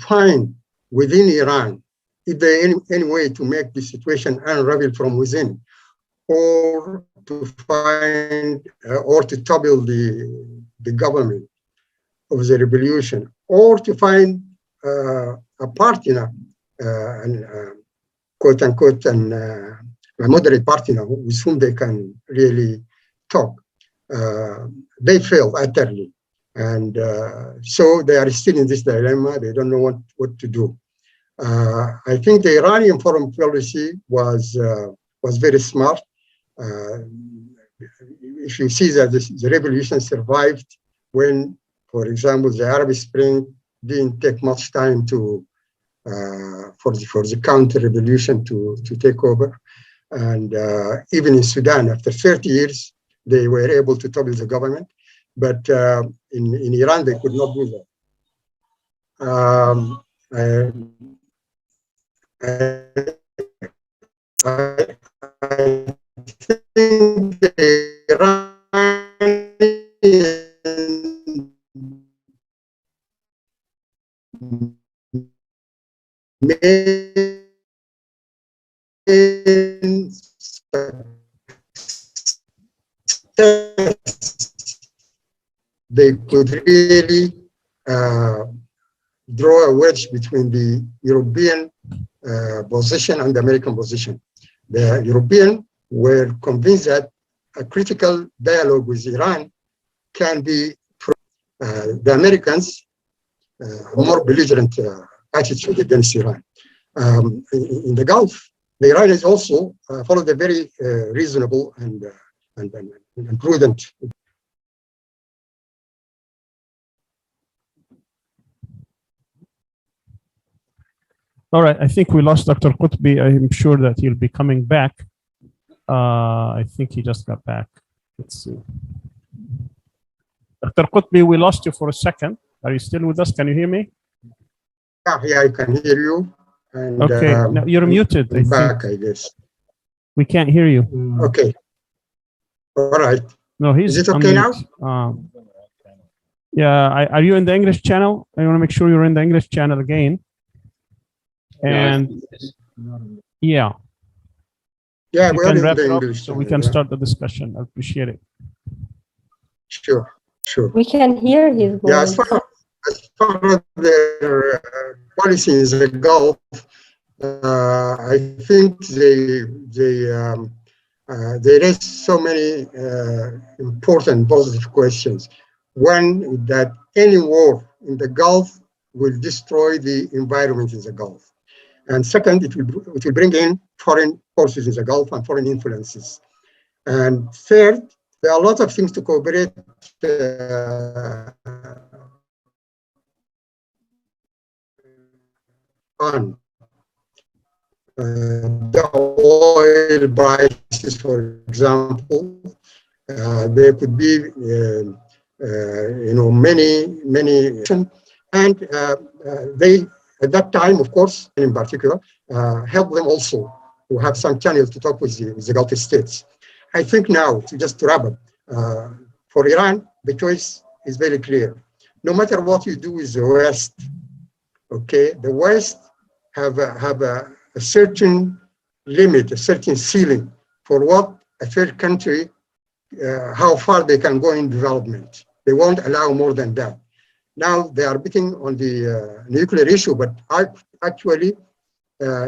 find within Iran, if there any way to make the situation unravel from within, or to find, or to topple the government of the revolution, or to find a partner, quote unquote, and a moderate partner with whom they can really talk. They failed utterly. And so they are still in this dilemma. They don't know what to do. I think the Iranian foreign policy was very smart. If you see that the revolution survived when, for example, the Arab Spring didn't take much time for the counter-revolution to take over. And even in Sudan, after 30 years, they were able to topple the government. But in Iran, they could not do that. I think the Iranian they could really draw a wedge between the European position and the American position. The Europeans were convinced that a critical dialogue with Iran can be the Americans more belligerent attitude against Iran. In the Gulf, the Iranians also followed a very reasonable and prudent. All right, I think we lost Dr. Qutbi. I'm sure that he'll be coming back. I think he just got back. Let's see. Dr. Qutbi, we lost you for a second. Are you still with us? Can you hear me? Yeah, I can hear you. And, okay, no, you're muted. I back, think. I guess. We can't hear you. Okay. All right. No, he's. Is it okay now? Yeah, are you in the English channel? I want to make sure you're in the English channel again. And yeah. Yeah, we can wrap it up so we can start the discussion. I appreciate it. Sure, sure. We can hear his voice. Yeah, as far as their policy in the Gulf, I think they raised so many important positive questions. One, that any war in the Gulf will destroy the environment in the Gulf. And second, it will bring in foreign forces in the Gulf and foreign influences. And third, there are a lot of things to cooperate on. The oil prices, for example, there could be, many, and they, at that time, of course, in particular, help them also to have some channels to talk with the Gulf states. I think now, just to wrap up, for Iran, the choice is very clear. No matter what you do with the West, okay, the West have a certain limit, a certain ceiling for what a third country, how far they can go in development. They won't allow more than that. Now they are betting on the nuclear issue, but actually,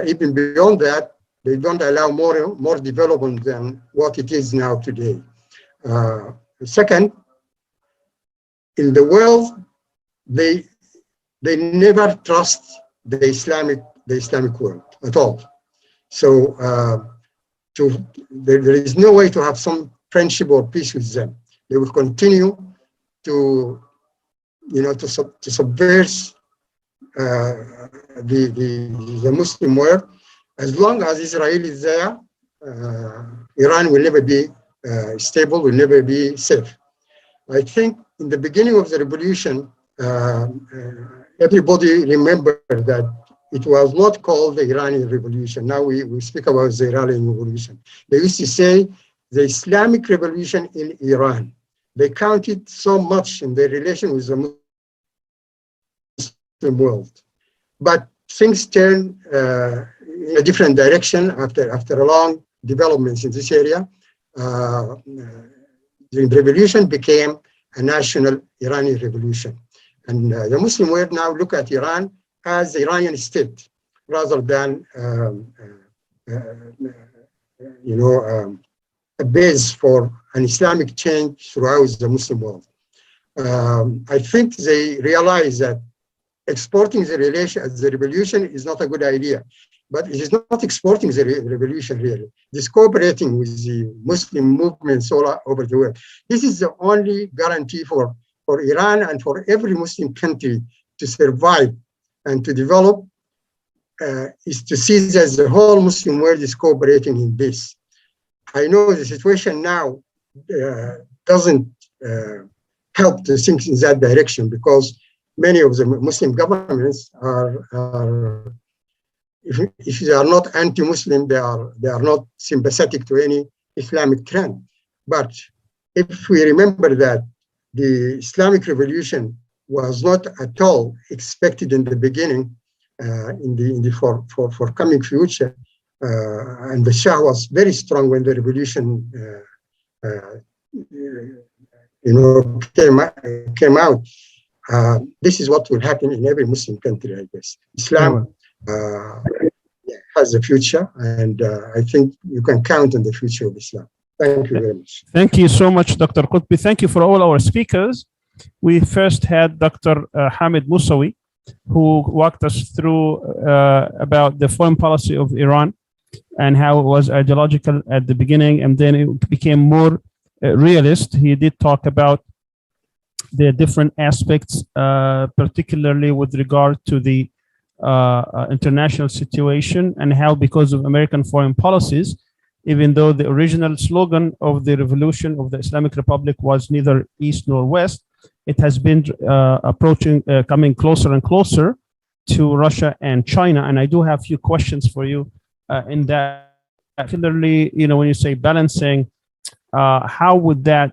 even beyond that, they don't allow more development than what it is now today. Second, in the world, they never trust the Islamic world at all. So there is no way to have some friendship or peace with them. They will continue to subvert the Muslim world. As long as Israel is there, Iran will never be stable, will never be safe. I think in the beginning of the revolution, everybody remembered that it was not called the Iranian Revolution. Now we speak about the Iranian Revolution. They used to say the Islamic Revolution in Iran. They counted so much in their relation with the Muslim world. But things turned in a different direction after a long developments in this area. The revolution became a national Iranian revolution. And the Muslim world now look at Iran as the Iranian state rather than a base for an Islamic change throughout the Muslim world. I think they realize that exporting the revolution is not a good idea, but it is not exporting the revolution really. It is cooperating with the Muslim movements all over the world. This is the only guarantee for Iran and for every Muslim country to survive and to develop, is to see that the whole Muslim world is cooperating in this. I know the situation now doesn't help to think in that direction, because many of the Muslim governments are if they are not anti-Muslim, they are not sympathetic to any Islamic trend. But if we remember that the Islamic revolution was not at all expected in the beginning, in the forthcoming future, and the Shah was very strong when the revolution came out. This is what will happen in every Muslim country, I guess. Islam has a future, and I think you can count on the future of Islam. Thank you very much. Thank you so much, Dr. Qutbi. Thank you for all our speakers. We first had Dr. Hamid Musawi, who walked us through about the foreign policy of Iran and how it was ideological at the beginning, and then it became more realist. He did talk about the different aspects, particularly with regard to the international situation, and how because of American foreign policies, even though the original slogan of the revolution of the Islamic Republic was neither East nor West, it has been coming closer and closer to Russia and China. And I do have a few questions for you in that, particularly, when you say balancing, how would that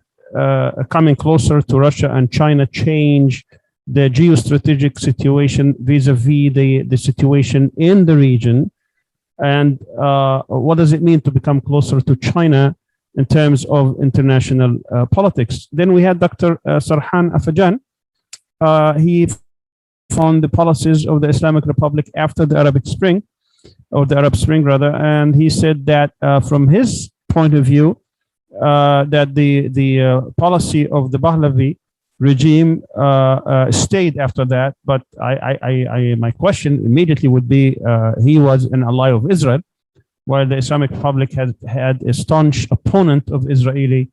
coming closer to Russia and China change the geostrategic situation vis-a-vis the situation in the region? And what does it mean to become closer to China in terms of international politics? Then we had Dr. Sarhan Afajan. He found the policies of the Islamic Republic after the Arabic Spring, or the Arab Spring rather, and he said that from his point of view, that the policy of the Pahlavi regime stayed after that. But my question immediately would be, he was an ally of Israel, while the Islamic Republic had a staunch opponent of Israeli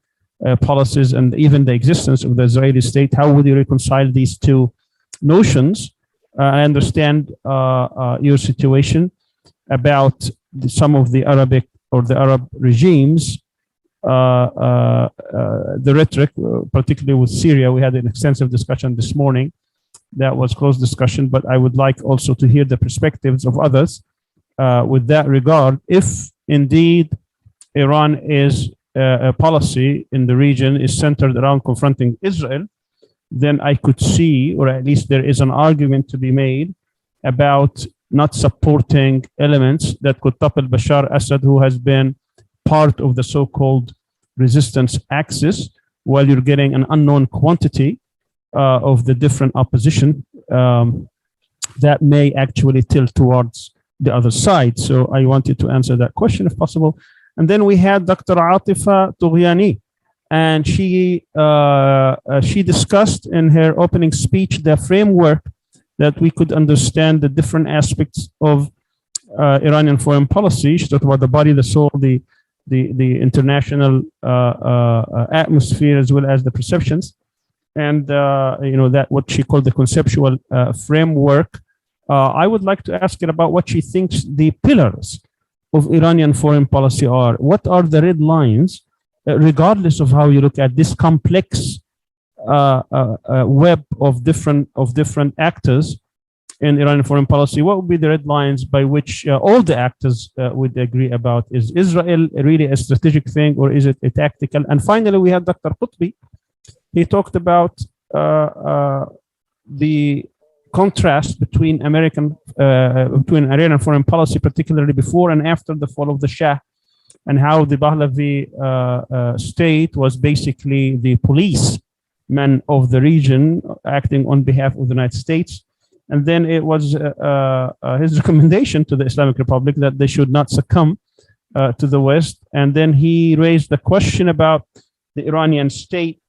policies and even the existence of the Israeli state. How would you reconcile these two notions? I understand your situation about some of the Arabic or the Arab regimes, the rhetoric, particularly with Syria. We had an extensive discussion this morning. That was closed discussion, but I would like also to hear the perspectives of others with that regard. If indeed Iran is a policy in the region is centered around confronting Israel, then I could see, or at least there is an argument to be made about not supporting elements that could topple Bashar Assad, who has been part of the so-called resistance axis, while you're getting an unknown quantity of the different opposition that may actually tilt towards the other side. So I wanted to answer that question if possible. And then we had Dr. Atifa Tughyani, and she discussed in her opening speech the framework that we could understand the different aspects of Iranian foreign policy. She talked about the body, the soul, the international atmosphere, as well as the perceptions, and that what she called the conceptual framework. I would like to ask her about what she thinks the pillars of Iranian foreign policy are. What are the red lines, regardless of how you look at this complex web of different actors in Iranian foreign policy? What would be the red lines by which all the actors would agree about? Is Israel really a strategic thing, or is it a tactical? And finally, we had Dr. Qutbi. He talked about the contrast between Iranian foreign policy, particularly before and after the fall of the Shah, and how the Pahlavi state was basically the policeman of the region, acting on behalf of the United States. And then it was his recommendation to the Islamic Republic that they should not succumb to the West. And then he raised the question about the Iranian state,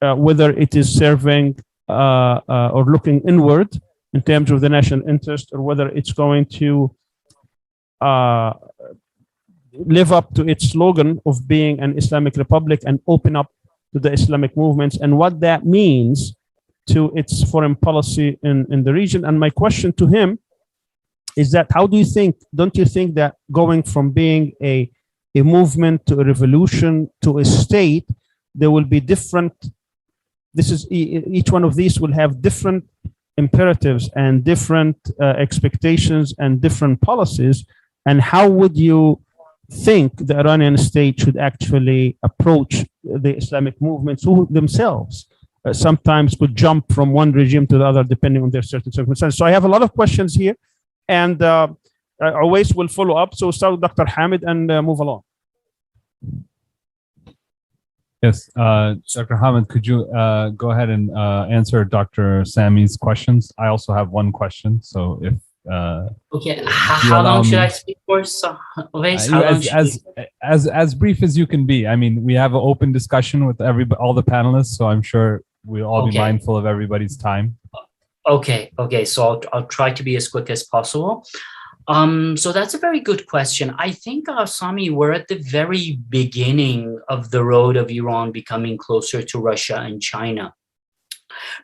whether it is serving or looking inward in terms of the national interest, or whether it's going to live up to its slogan of being an Islamic Republic and open up to the Islamic movements, and what that means to its foreign policy in the region. And my question to him is that, don't you think that going from being a movement to a revolution to a state, there will be different, each one of these will have different imperatives and different expectations and different policies? And how would you think the Iranian state should actually approach the Islamic movements who themselves sometimes could jump from one regime to the other depending on their certain circumstances? So I have a lot of questions here, and Awais will follow up. So start with Dr. Hamid and move along. Yes, Dr. Hamid, could you go ahead and answer Dr. Sami's questions? I also have one question, so if okay, how long should I speak for? So, as brief as you can be. I mean, we have an open discussion with all the panelists, so I'm sure we'll all be mindful of everybody's time. Okay, so I'll try to be as quick as possible. So that's a very good question. I think, Sami, we're at the very beginning of the road of Iran becoming closer to Russia and China.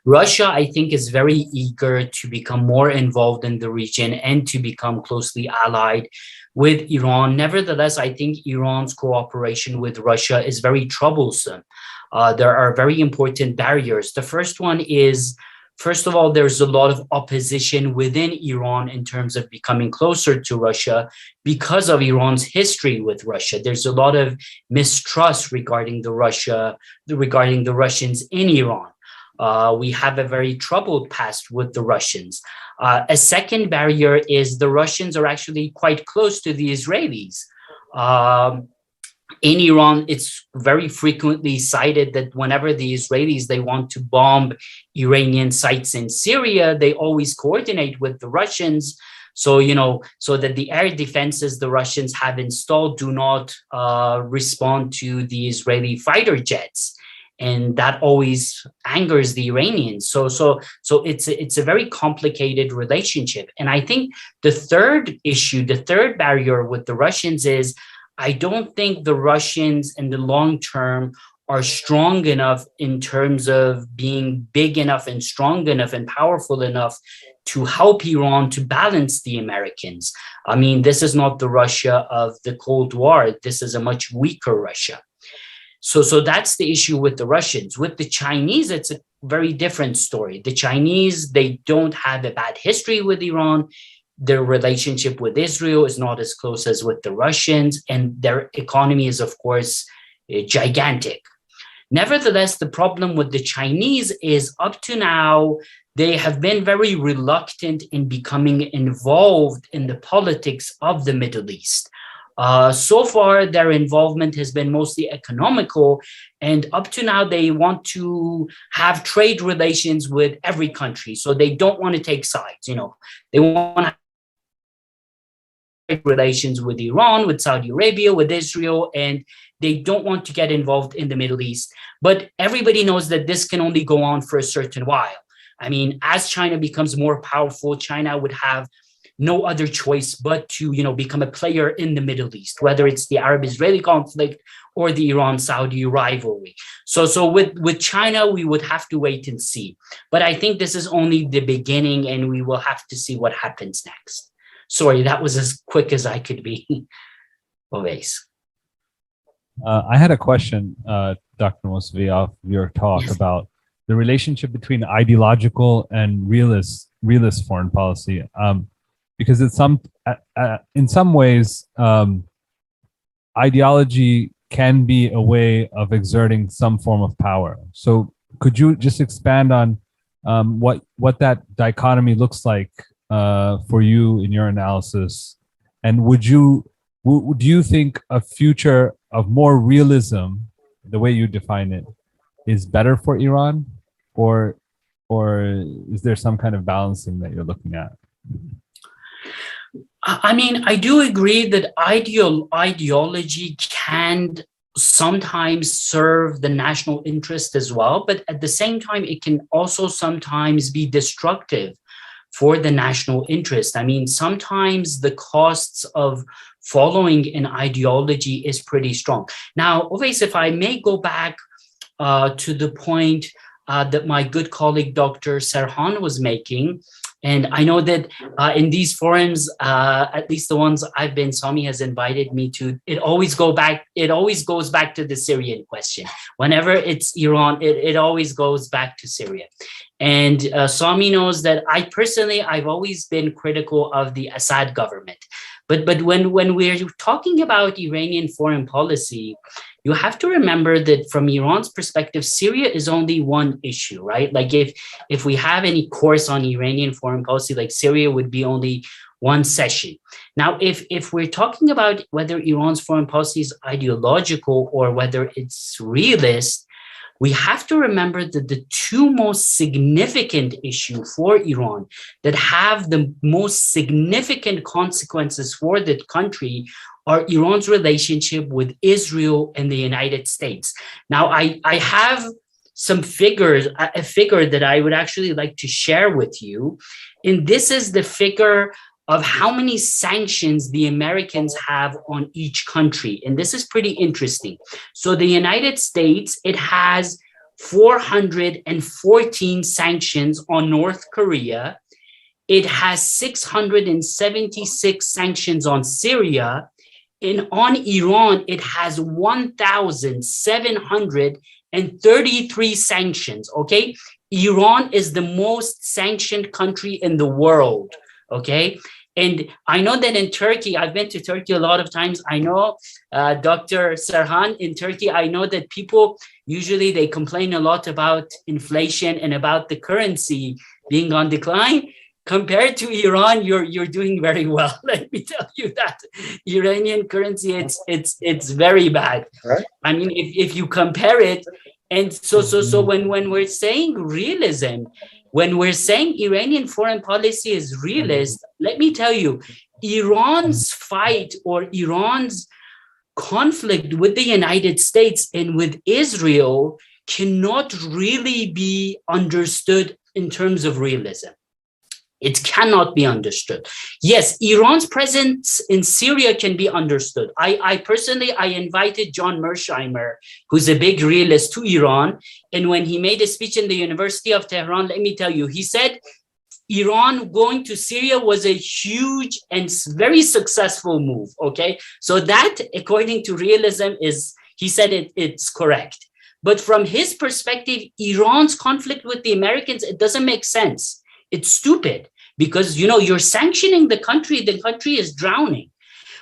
Russia, I think, is very eager to become more involved in the region and to become closely allied with Iran. Nevertheless, I think Iran's cooperation with Russia is very troublesome. There are very important barriers. The first one is, first of all, there's a lot of opposition within Iran in terms of becoming closer to Russia because of Iran's history with Russia. There's a lot of mistrust regarding the Russians in Iran. We have a very troubled past with the Russians. A second barrier is the Russians are actually quite close to the Israelis. In Iran, it's very frequently cited that whenever the Israelis, they want to bomb Iranian sites in Syria, they always coordinate with the Russians. So, so that the air defenses the Russians have installed do not respond to the Israeli fighter jets. And that always angers the Iranians. So it's a very complicated relationship. And I think the third issue, the third barrier with the Russians is, I don't think the Russians in the long term are strong enough in terms of being big enough and strong enough and powerful enough to help Iran to balance the Americans. I mean, this is not the Russia of the Cold War. This is a much weaker Russia. So that's the issue with the Russians. With the Chinese, it's a very different story. The Chinese, they don't have a bad history with Iran. Their relationship with Israel is not as close as with the Russians, and their economy is, of course, gigantic. Nevertheless, the problem with the Chinese is up to now, they have been very reluctant in becoming involved in the politics of the Middle East. So far, their involvement has been mostly economical, and up to now, they want to have trade relations with every country. So they don't want to take sides. They want to have relations with Iran, with Saudi Arabia, with Israel, and they don't want to get involved in the Middle East. But everybody knows that this can only go on for a certain while. I mean, as China becomes more powerful, China would have no other choice but to, become a player in the Middle East, whether it's the Arab-Israeli conflict or the Iran-Saudi rivalry. So with China, we would have to wait and see. But I think this is only the beginning, and we will have to see what happens next. Sorry, that was as quick as I could be. Always. I had a question, Dr. Mosvi, off your talk about the relationship between ideological and realist foreign policy. Because it's in some ways, ideology can be a way of exerting some form of power. So could you just expand on what that dichotomy looks like for you in your analysis? And do you think a future of more realism, the way you define it, is better for Iran, or is there some kind of balancing that you're looking at? I mean, I do agree that ideology can sometimes serve the national interest as well, but at the same time, it can also sometimes be destructive for the national interest. I mean, sometimes the costs of following an ideology is pretty strong. Now, always, if I may go back to the point that my good colleague, Dr. Serhan, was making, And I know that in these forums, at least the ones I've been, Sami has invited me to, it always goes back to the Syrian question. Whenever it's Iran, it always goes back to Syria. And Sami knows that I've always been critical of the Assad government. But when we're talking about Iranian foreign policy, you have to remember that from Iran's perspective, Syria is only one issue, right? Like if we have any course on Iranian foreign policy, like Syria would be only one session. Now, if we're talking about whether Iran's foreign policy is ideological or whether it's realist, we have to remember that the two most significant issues for Iran that have the most significant consequences for the country are Iran's relationship with Israel and the United States. Now, I have some figures, a figure that I would actually like to share with you. And this is the figure of how many sanctions the Americans have on each country. And this is pretty interesting. So the United States, it has 414 sanctions on North Korea. It has 676 sanctions on Syria. And on Iran, it has 1,733 sanctions, okay? Iran is the most sanctioned country in the world, okay? And I know that in Turkey, I've been to Turkey a lot of times. I know, Dr. Serhan, in Turkey, I know that people, usually they complain a lot about inflation and about the currency being on decline. Compared to Iran, you're doing very well. Let me tell you that Iranian currency, it's very bad. Right. I mean, if you compare it, and so when we're saying realism, when we're saying Iranian foreign policy is realist, let me tell you, Iran's fight or Iran's conflict with the United States and with Israel cannot really be understood in terms of realism. It cannot be understood. Yes, Iran's presence in Syria can be understood. I personally invited John Mersheimer, who's a big realist, to Iran. And when he made a speech in the University of Tehran, let me tell you, he said Iran going to Syria was a huge and very successful move, okay? So that, according to realism, he said it's correct. But from his perspective, Iran's conflict with the Americans, it doesn't make sense. It's stupid because, you're sanctioning the country is drowning.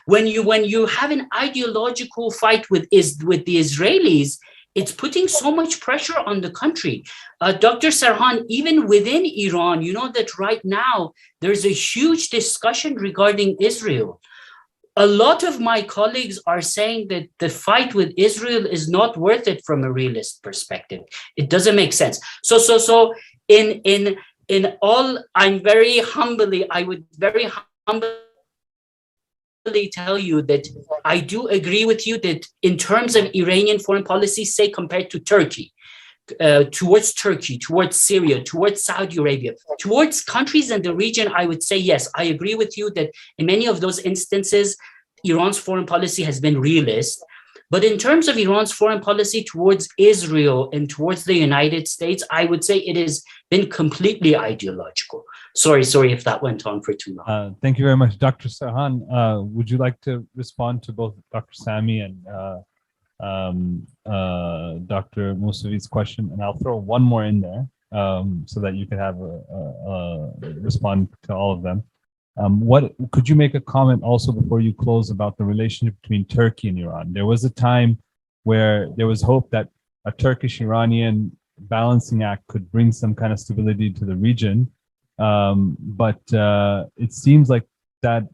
When you have an ideological fight with the Israelis, it's putting so much pressure on the country. Dr. Serhan, even within Iran, you know that right now there's a huge discussion regarding Israel. A lot of my colleagues are saying that the fight with Israel is not worth it from a realist perspective. It doesn't make sense. So in all, I would very humbly tell you that I do agree with you that in terms of Iranian foreign policy, say compared to Turkey, towards Syria, towards Saudi Arabia, towards countries in the region, I would say, yes, I agree with you that in many of those instances, Iran's foreign policy has been realist. But in terms of Iran's foreign policy towards Israel and towards the United States, I would say it has been completely ideological. Sorry if that went on for too long. Thank you very much. Dr. Serhan, would you like to respond to both Dr. Sami and Dr. Mousavi's question? And I'll throw one more in there so that you can have respond to all of them. Could you make a comment also before you close about the relationship between Turkey and Iran? There was a time where there was hope that a Turkish-Iranian balancing act could bring some kind of stability to the region, but it seems like that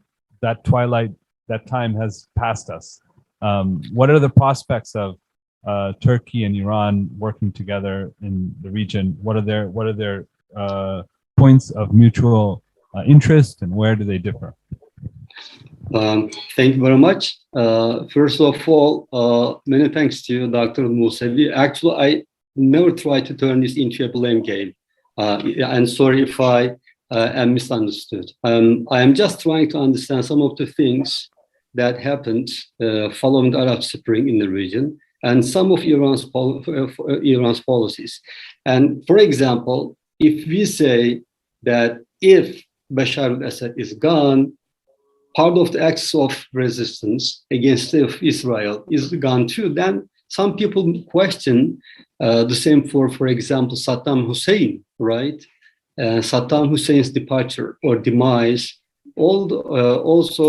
time has passed us. What are the prospects of Turkey and Iran working together in the region? What are their points of mutual interest, and where do they differ? Thank you very much. First of all, many thanks to you, Dr. Mousavi. Actually, I never try to turn this into a blame game. And sorry if I am misunderstood. I am just trying to understand some of the things that happened following the Arab Spring in the region and some of Iran's policies. And for example, if we say that if Bashar al-Assad is gone, part of the acts of resistance against Israel is gone too. Then some people question the same for example, Saddam Hussein, right? Saddam Hussein's departure or demise also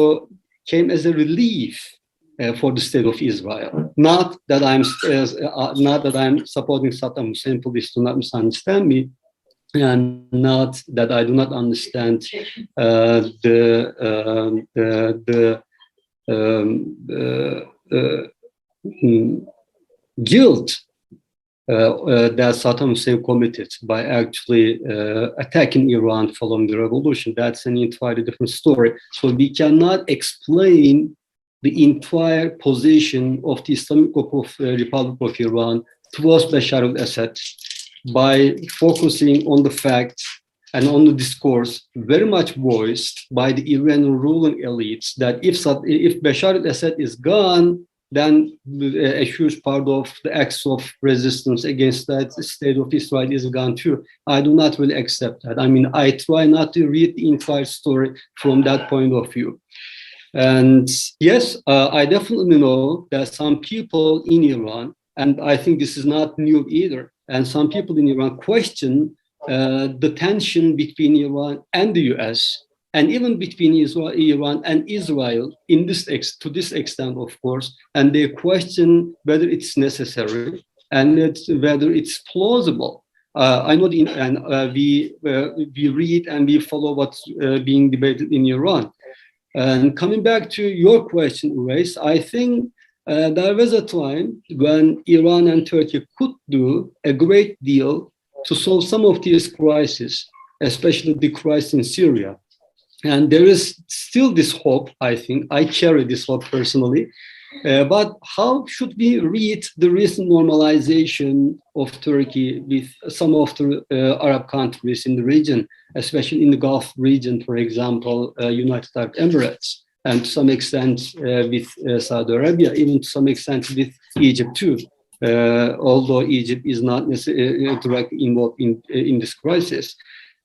came as a relief for the state of Israel. Not that I'm supporting Saddam Hussein. Please do not misunderstand me, and not that I do not understand guilt that Saddam Hussein committed by actually attacking Iran following the revolution. That's an entirely different story. So we cannot explain the entire position of the Islamic Republic of Iran towards Bashar al-Assad by focusing on the facts and on the discourse very much voiced by the Iranian ruling elites that if Bashar al-Assad is gone, then a huge part of the acts of resistance against that state of Israel is gone too. I do not really accept that. I mean, I try not to read the entire story from that point of view. And yes, I definitely know that some people in Iran, and I think this is not new either, and some people in Iran question the tension between Iran and the US, and even between Iran and Israel to this extent, of course, and they question whether it's necessary and whether it's plausible. I know we read and we follow what's being debated in Iran. And coming back to your question, Uwais, I think there was a time when Iran and Turkey could do a great deal to solve some of these crises, especially the crisis in Syria. And there is still this hope, I think. I carry this hope personally. But how should we read the recent normalization of Turkey with some of the Arab countries in the region, especially in the Gulf region, for example, United Arab Emirates, and to some extent with Saudi Arabia, even to some extent with Egypt too, although Egypt is not necessarily directly involved in this crisis.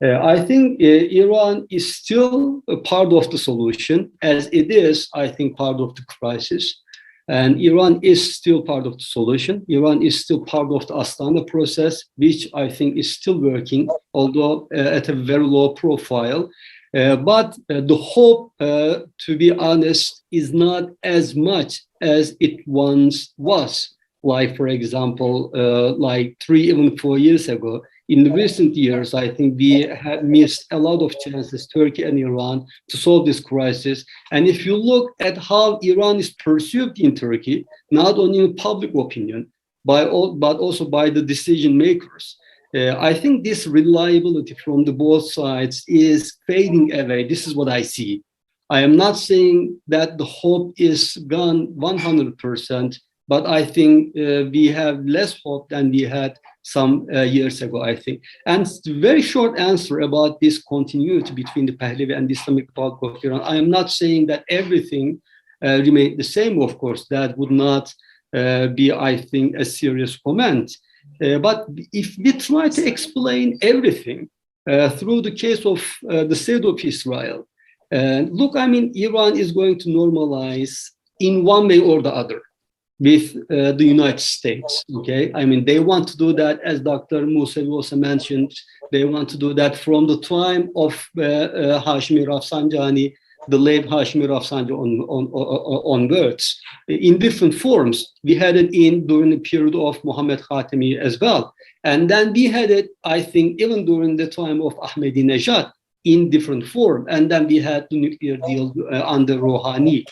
I think Iran is still a part of the solution, as it is, I think, part of the crisis. And Iran is still part of the solution. Iran is still part of the Astana process, which I think is still working, although at a very low profile. But the hope, to be honest, is not as much as it once was. Like, for example, like 3, even 4 years ago. In the recent years, I think we have missed a lot of chances, Turkey and Iran, to solve this crisis. And if you look at how Iran is perceived in Turkey, not only in public opinion, but also by the decision makers, I think this reliability from the both sides is fading away. This is what I see. I am not saying that the hope is gone 100%, but I think we have less hope than we had some years ago, I think. And the very short answer about this continuity between the Pahlavi and the Islamic Republic of Iran, I am not saying that everything remained the same, of course. That would not be, I think, a serious comment. But if we try to explain everything through the case of the state of Israel, look, I mean, Iran is going to normalize in one way or the other with the United States, okay? I mean, they want to do that, as Dr. Musavi also mentioned, they want to do that from the time of Hashemi Rafsanjani, the late Hashemi Rafsanjani onwards, in different forms. We had it during the period of Mohammad Khatami as well. And then we had it, I think, even during the time of Ahmadinejad in different form. And then we had the nuclear deal under Rouhani.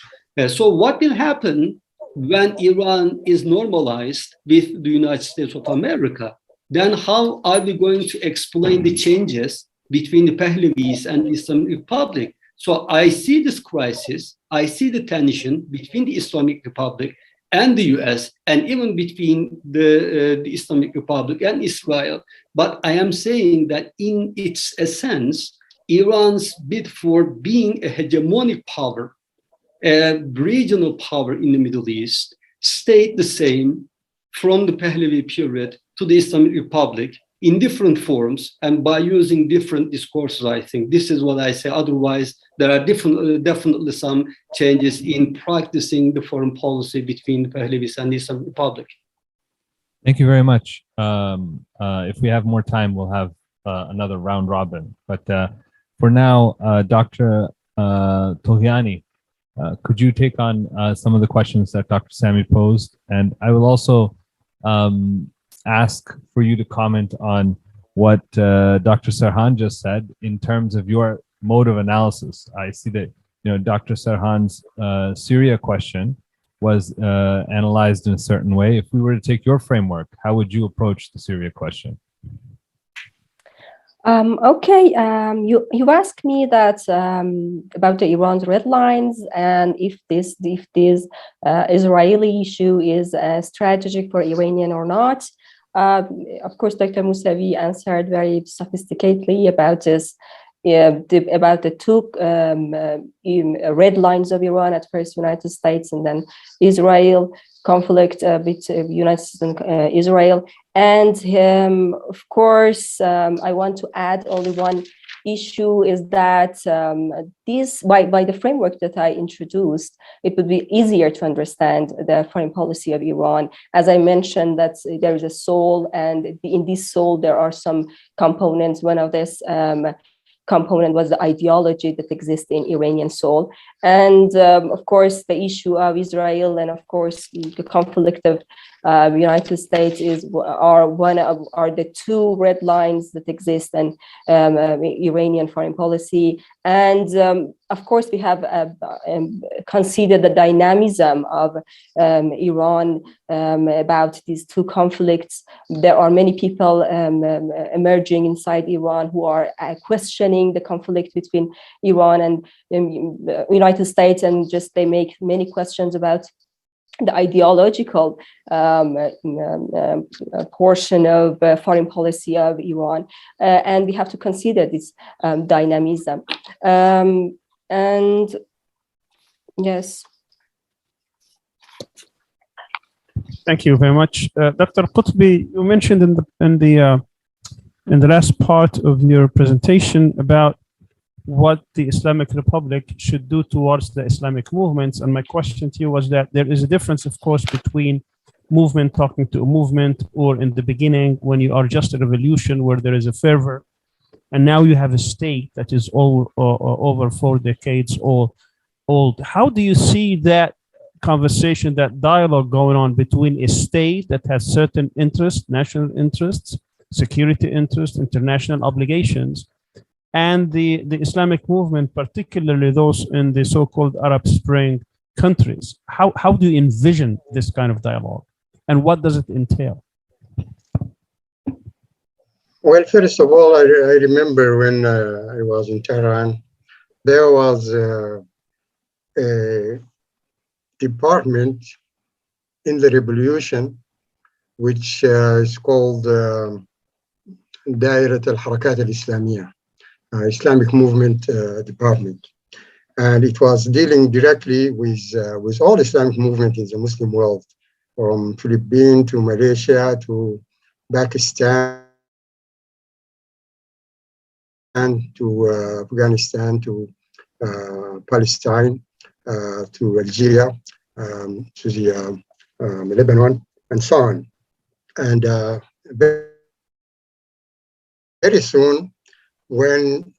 So what will happen when Iran is normalized with the United States of America? Then how are we going to explain the changes between the Pahlavis and the Islamic Republic? So I see this crisis, I see the tension between the Islamic Republic and the US, and even between the Islamic Republic and Israel. But I am saying that in its essence, Iran's bid for being a hegemonic power, a regional power in the Middle East, stayed the same from the Pahlavi period to the Islamic Republic. in different forms and by using different discourses. I think this is what I say. Otherwise, there are definitely some changes in practicing the foreign policy between the Pahlavis and the Islamic Republic. Thank you very much. If we have more time, we'll have another round robin. But for now, Dr. Toghiani, could you take on some of the questions that Dr. Sami posed? And I will also ask for you to comment on what Dr. Serhan just said in terms of your mode of analysis. I see that Dr. Serhan's Syria question was analyzed in a certain way. If we were to take your framework, how would you approach the Syria question? Okay, you asked me that about the Iran's red lines and if this Israeli issue is strategic for Iranian or not. Of course, Dr. Mousavi answered very sophisticatedly about this, about the two red lines of Iran, at first United States and then Israel, conflict between United States and Israel. And of course, I want to add only one issue is that this, by the framework that I introduced, it would be easier to understand the foreign policy of Iran. As I mentioned, that there is a soul, and in this soul, there are some components. One of this component was the ideology that exists in Iranian soul. And of course, the issue of Israel and of course, the conflict of United States are the two red lines that exist in Iranian foreign policy. And of course, we have considered the dynamism of Iran about these two conflicts. There are many people emerging inside Iran who are questioning the conflict between Iran and United States, and just they make many questions about the ideological portion of foreign policy of Iran, and we have to consider this dynamism. And yes. Thank you very much, Dr. Qutbi. You mentioned in the last part of your presentation about what the Islamic Republic should do towards the Islamic movements. And my question to you was that there is a difference, of course, between movement talking to a movement, or in the beginning when you are just a revolution where there is a fervor, and now you have a state that is over 4 decades old. How do you see that conversation, that dialogue going on between a state that has certain interests, national interests, security interests, international obligations, and the Islamic movement, particularly those in the so-called Arab Spring countries? How do you envision this kind of dialogue, and what does it entail? Well, first of all, I remember when I was in Tehran, there was a department in the revolution which is called Dairat al-Harakat al-Islamiyah, Islamic Movement Department. And it was dealing directly with all Islamic movement in the Muslim world, from Philippines to Malaysia to Pakistan and to Afghanistan to Palestine to Algeria to the Lebanon and so on. And very soon, when,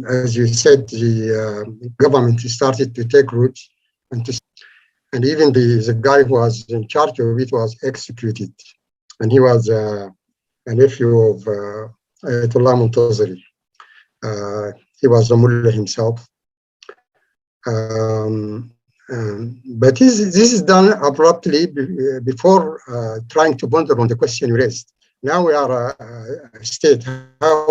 as you said, the government started to take root, and even the guy who was in charge of it was executed, and he was a nephew of Ayatollah Muntaziri. He was the mullah himself. But this is done abruptly before trying to ponder on the question you raised. Now we are a state. How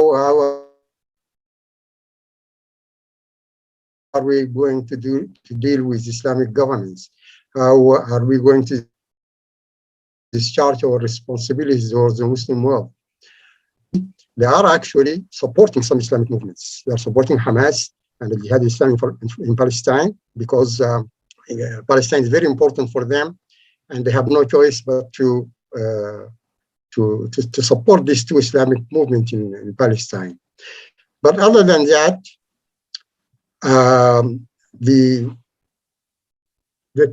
are we going to deal with Islamic governments? How are we going to discharge our responsibilities towards the Muslim world? They are actually supporting some Islamic movements. They are supporting Hamas and the Jihad Islami in Palestine, because Palestine is very important for them, and they have no choice but to to support these two Islamic movements in Palestine. But other than that, the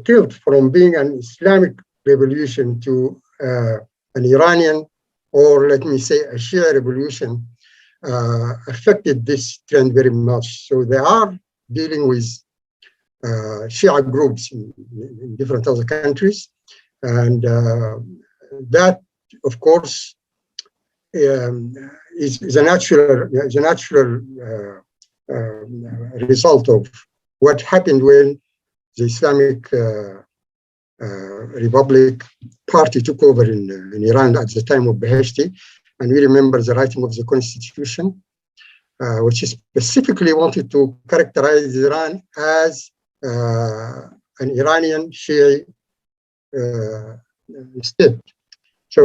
tilt from being an Islamic revolution to an Iranian, or let me say a Shia revolution, affected this trend very much. So they are dealing with Shia groups in different other countries. And that, of course, is a natural result of what happened when the Islamic Republic Party took over in Iran at the time of Beheshti. And we remember the writing of the constitution, which specifically wanted to characterize Iran as an Iranian Shia state. So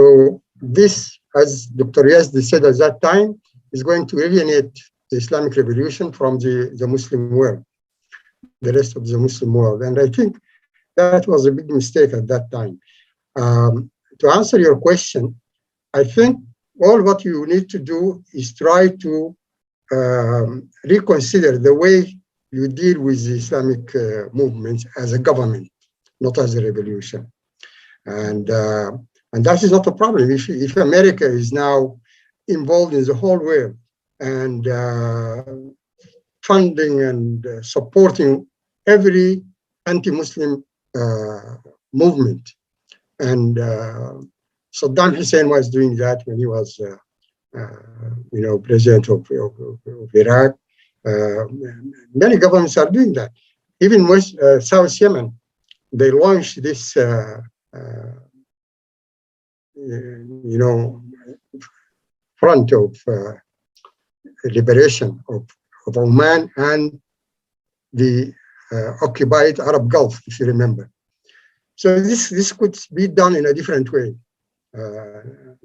this, as Dr. Yazdi said at that time, is going to alienate the Islamic revolution from the Muslim world, the rest of the Muslim world. And I think that was a big mistake at that time. To answer your question, I think all what you need to do is try to reconsider the way you deal with the Islamic movements as a government, not as a revolution. And that is not a problem. If America is now involved in the whole world and funding and supporting every anti-Muslim movement, and Saddam Hussein was doing that when he was, president of Iraq. Many governments are doing that. Even South Yemen, they launched this, front of liberation of Oman and the occupied Arab Gulf, if you remember. So this could be done in a different way, and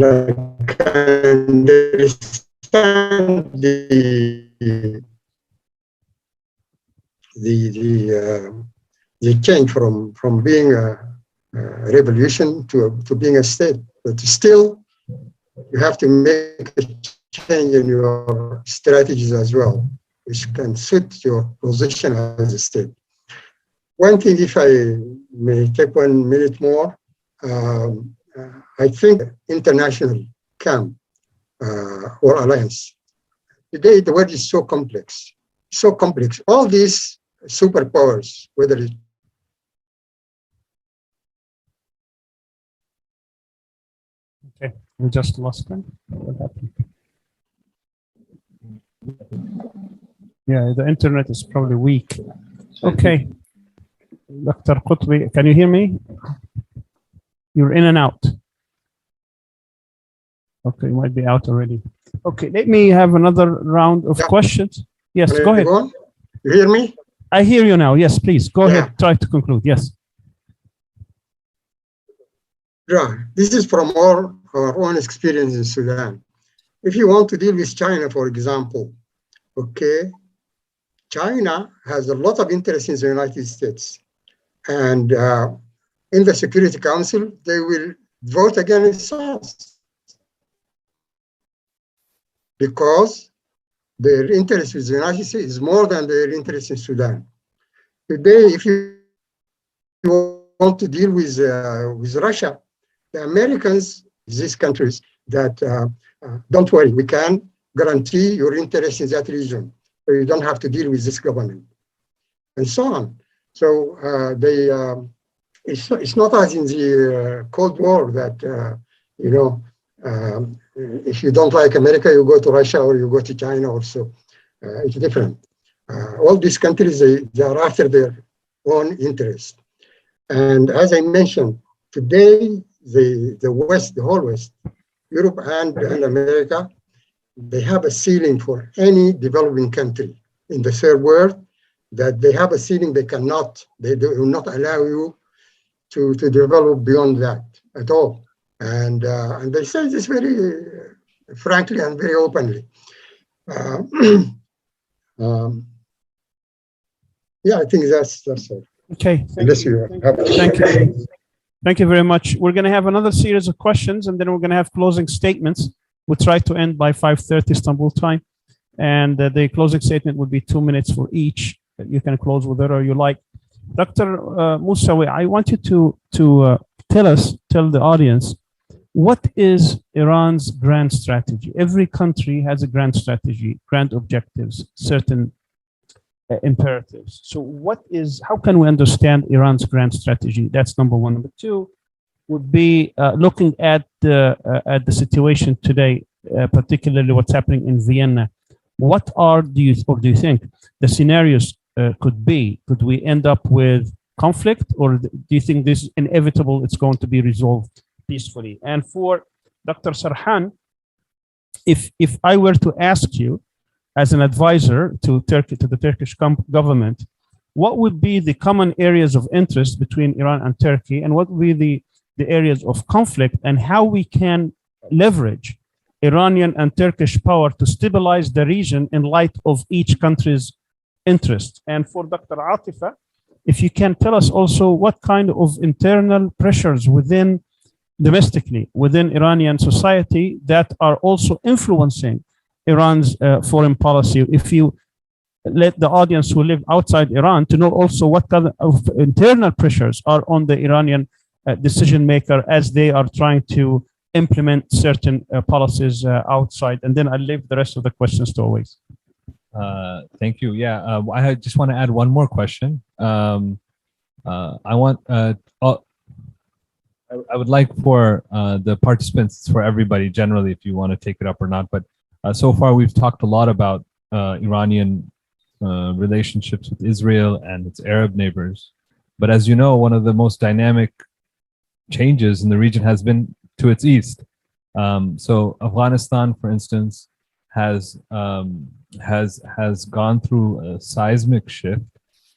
I can understand the change from being a revolution to being a state, but still you have to make a change in your strategies as well, which can suit your position as a state. One thing, if I may take 1 minute more, I think international camp or alliance. Today, the world is so complex, so complex. All these superpowers, whether it's okay, we just lost him. What happened? Yeah, the internet is probably weak. Okay, Dr. Qutbi, can you hear me? You're in and out. Okay, you might be out already. Okay, let me have another round of questions. Yes, go ahead. You hear me? I hear you now. Yes, please go ahead. Try to conclude. Yes. Yeah, this is from our own experience in Sudan. If you want to deal with China, for example, okay, China has a lot of interest in the United States. And in the Security Council, they will vote against us because their interest with the United States is more than their interest in Sudan. Today, if you want to deal with Russia, the Americans, these countries, that don't worry, we can guarantee your interest in that region, so you don't have to deal with this government, and so on. So it's not as in the Cold War that if you don't like America, you go to Russia or you go to China also. It's different. All these countries, they are after their own interest. And as I mentioned, today, the West, the whole West, Europe and America, they have a ceiling for any developing country in the third world, that they have a ceiling they will not allow you to develop beyond that at all. And they say this very frankly and very openly. Yeah, I think that's all. Okay. Unless you have. Thank you. Thank you very much. We're going to have another series of questions, and then we're going to have closing statements. We'll try to end by 5:30 Istanbul time. And the closing statement would be 2 minutes for each. You can close with whatever you like. Dr. Musawi, I want you to tell the audience, what is Iran's grand strategy? Every country has a grand strategy, grand objectives, certain imperatives. So how can we understand Iran's grand strategy? That's number one. Number two would be looking at the situation today, particularly what's happening in Vienna. What do you think the scenarios could be? Could we end up with conflict, or do you think this is inevitable? It's going to be resolved peacefully. And for Dr. Sarhan, if I were to ask you, as an advisor to the Turkish government, what would be the common areas of interest between Iran and Turkey, and what would be the areas of conflict, and how we can leverage Iranian and Turkish power to stabilize the region in light of each country's interests? And for Dr. Atifa, if you can tell us also what kind of internal pressures domestically within Iranian society that are also influencing Iran's foreign policy. If you let the audience who live outside Iran to know also what kind of internal pressures are on the Iranian decision maker as they are trying to implement certain policies outside. And then I'll leave the rest of the questions to Owais. Thank you. Yeah, I just want to add one more question. I would like for the participants, for everybody generally, if you want to take it up or not, but so far we've talked a lot about Iranian relationships with Israel and its Arab neighbors. But as you know, one of the most dynamic changes in the region has been to its east. So Afghanistan, for instance, has gone through a seismic shift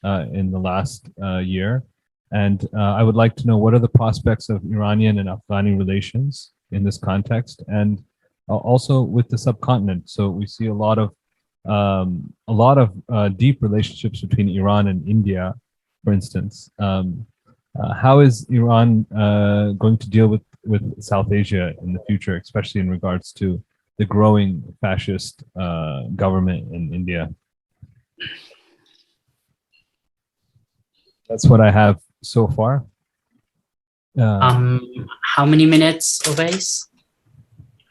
in the last year. And I would like to know, what are the prospects of Iranian and Afghani relations in this context, and also with the subcontinent? So we see a lot of deep relationships between Iran and India, for instance. How is Iran going to deal with South Asia in the future, especially in regards to the growing fascist government in India? That's what I have so far. How many minutes, Owais?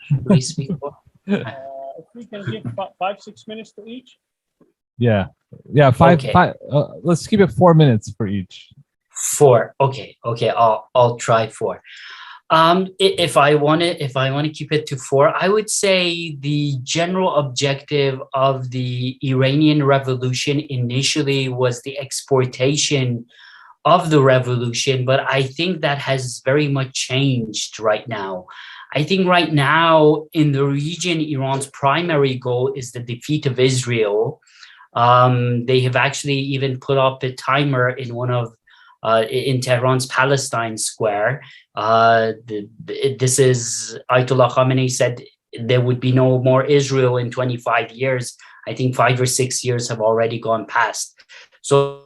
Should we speak for? If we can give 5-6 minutes to each. Yeah, five. Let's keep it 4 minutes for each. 4. Okay. I'll try 4. If I want to keep it to 4, I would say the general objective of the Iranian Revolution initially was the exportation of the revolution, but I think that has very much changed right now. I think right now in the region, Iran's primary goal is the defeat of Israel. They have actually even put up a timer in Tehran's Palestine Square. This is Ayatollah Khamenei said there would be no more Israel in 25 years. I think 5 or 6 years have already gone past. So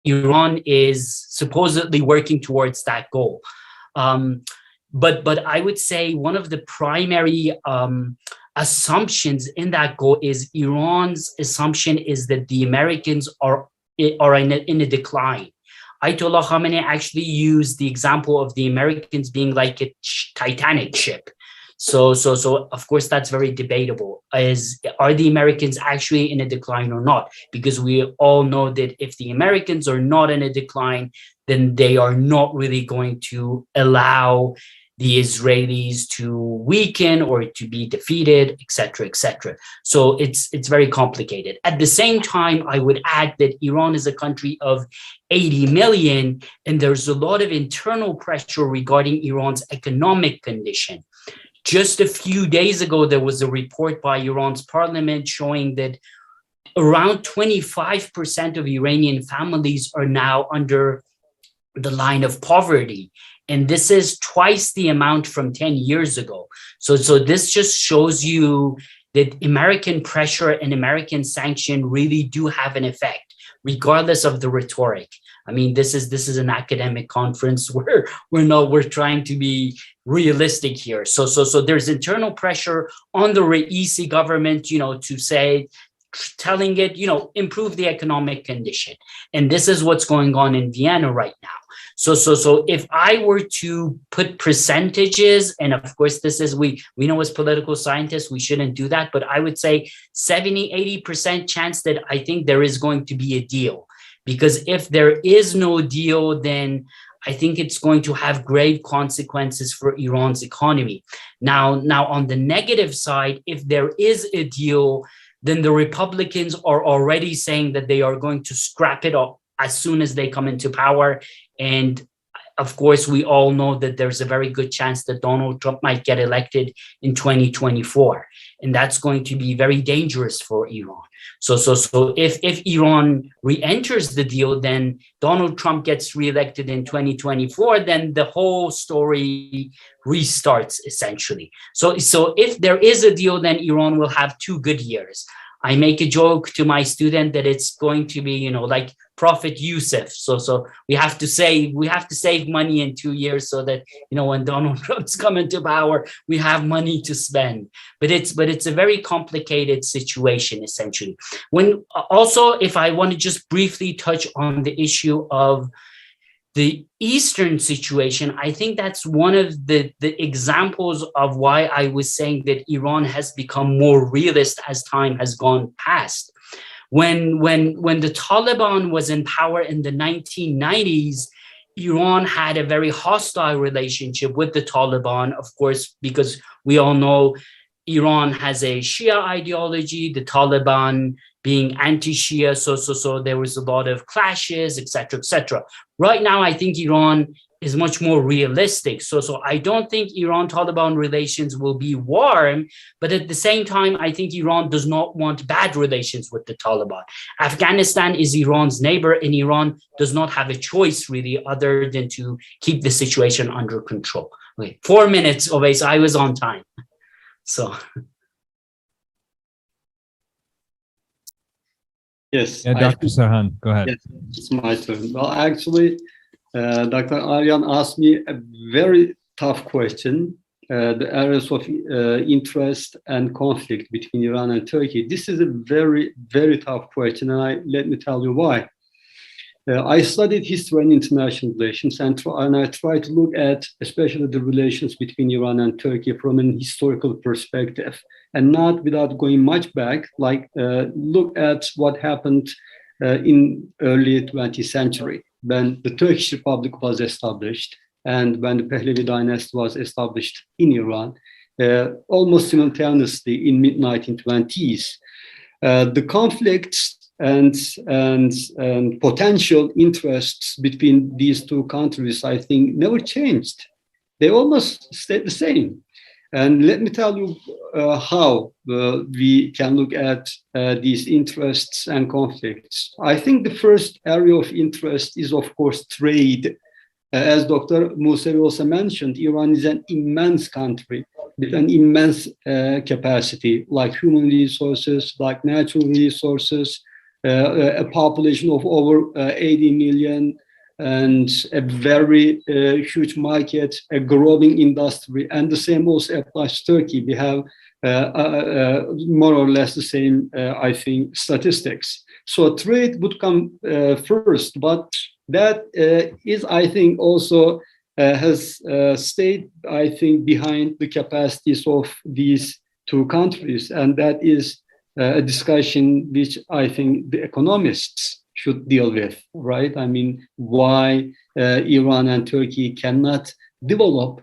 Iran is supposedly working towards that goal. But I would say one of the primary assumptions in that goal is Iran's assumption is that the Americans are in a decline. Ayatollah Khamenei actually used the example of the Americans being like a Titanic ship. So of course that's very debatable. Are the Americans actually in a decline or not? Because we all know that if the Americans are not in a decline, then they are not really going to allow the Israelis to weaken or to be defeated, etc., etc. So it's very complicated. At the same time, I would add that Iran is a country of 80 million, and there's a lot of internal pressure regarding Iran's economic condition. Just a few days ago, there was a report by Iran's parliament showing that around 25% of Iranian families are now under the line of poverty. And this is twice the amount from 10 years ago. So this just shows you that American pressure and American sanction really do have an effect. regardless of the rhetoric. I mean, this is an academic conference where we're trying to be realistic here. So there's internal pressure on the Raisi government, to say, telling it, improve the economic condition. And this is what's going on in Vienna right now. So if I were to put percentages, and of course, this is, we know as political scientists, we shouldn't do that, but I would say 70-80% chance that I think there is going to be a deal. Because if there is no deal, then I think it's going to have grave consequences for Iran's economy. Now on the negative side, if there is a deal, then the Republicans are already saying that they are going to scrap it up as soon as they come into power. And of course, we all know that there's a very good chance that Donald Trump might get elected in 2024. And that's going to be very dangerous for Iran. So if Iran re-enters the deal, then Donald Trump gets reelected in 2024, then the whole story restarts essentially. So if there is a deal, then Iran will have 2 good years. I make a joke to my student that it's going to be, like Prophet Yusuf. So we have to save money in 2 years so that, when Donald Trump's coming to power, we have money to spend. But it's a very complicated situation, essentially. If I want to just briefly touch on the issue of the Eastern situation, I think that's one of the examples of why I was saying that Iran has become more realist as time has gone past. When the Taliban was in power in the 1990s, Iran had a very hostile relationship with the Taliban, of course, because we all know Iran has a Shia ideology, the Taliban being anti-Shia, so there was a lot of clashes, etc., etc. Right now, I think Iran is much more realistic. So I don't think Iran-Taliban relations will be warm, but at the same time, I think Iran does not want bad relations with the Taliban. Afghanistan is Iran's neighbor, and Iran does not have a choice really other than to keep the situation under control. Wait, 4 minutes, Oveis, I was on time. So. Yes. Yeah, Dr. Sarhan, go ahead. Yes, it's my turn. Well, actually, Dr. Aryan asked me a very tough question, the areas of interest and conflict between Iran and Turkey. This is a very, very tough question, and let me tell you why. I studied history and international relations, and I try to look at especially the relations between Iran and Turkey from an historical perspective, and not without going much back, like look at what happened in early 20th century when the Turkish Republic was established and when the Pahlavi dynasty was established in Iran, almost simultaneously in mid-1920s. The conflicts and potential interests between these two countries, I think, never changed. They almost stayed the same. And let me tell you how we can look at these interests and conflicts. I think the first area of interest is, of course, trade. As Dr. Musavi also mentioned, Iran is an immense country with an immense capacity, like human resources, like natural resources, a population of over 80 million, and a very huge market, a growing industry. And the same also applies to Turkey. We have more or less the same, I think, statistics. So trade would come first, but that is, I think, also has stayed, I think, behind the capacities of these two countries. And that is a discussion which I think the economists should deal with, right? I mean, why Iran and Turkey cannot develop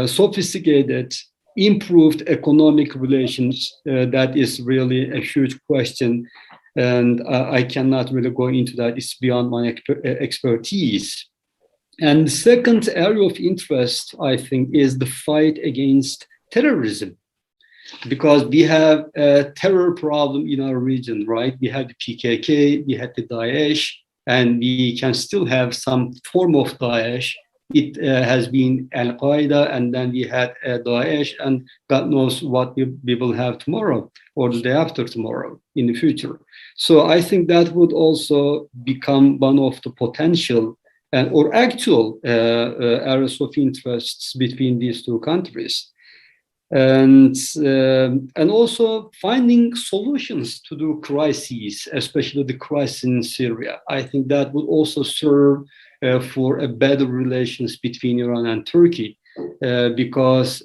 sophisticated, improved economic relations, that is really a huge question. And I cannot really go into that. It's beyond my expertise. And the second area of interest, I think, is the fight against terrorism. Because we have a terror problem in our region, right? We have the PKK, we had the Daesh, and we can still have some form of Daesh it has been Al Qaeda, and then we had Daesh, and God knows what we will have tomorrow or the day after tomorrow in the future. So I think that would also become one of the potential or actual areas of interests between these two countries. And also finding solutions to the crises, especially the crisis in Syria. I think that would also serve for a better relations between Iran and Turkey, because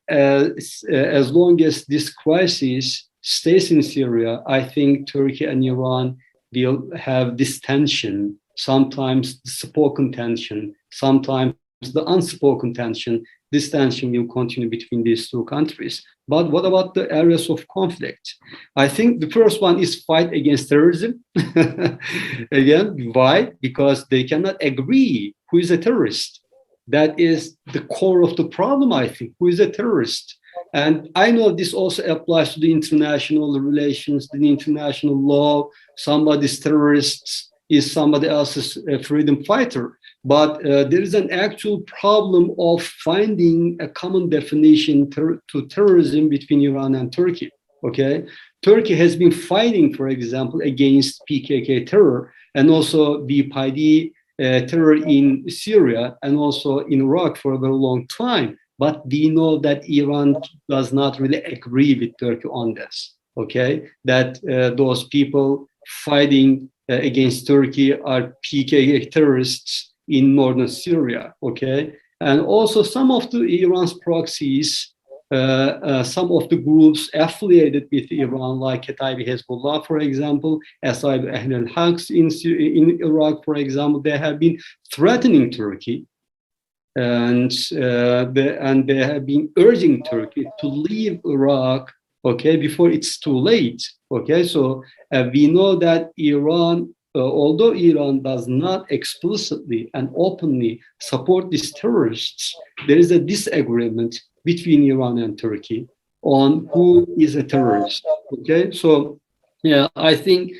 as long as this crisis stays in Syria, I think Turkey and Iran will have this tension, sometimes the spoken tension, sometimes the unspoken tension. This tension will continue between these two countries. But what about the areas of conflict? I think the first one is fight against terrorism. Again, why? Because they cannot agree who is a terrorist. That is the core of the problem, I think. Who is a terrorist? And I know this also applies to the international relations, the international law. Somebody's terrorist is somebody else's freedom fighter. But there is an actual problem of finding a common definition to terrorism between Iran and Turkey. Okay, Turkey has been fighting, for example, against PKK terror and also BPD terror in Syria and also in Iraq for a very long time. But we know that Iran does not really agree with Turkey on this. Okay, that those people fighting against Turkey are PKK terrorists in northern Syria, okay? And also some of the Iran's proxies, some of the groups affiliated with Iran, like Kataib Hezbollah, for example, Asaib Ahl al-Haqs in Iraq, for example, they have been threatening Turkey, and they have been urging Turkey to leave Iraq, okay, before it's too late, okay? So we know that Iran, although Iran does not explicitly and openly support these terrorists, there is a disagreement between Iran and Turkey on who is a terrorist. Okay, so yeah, I think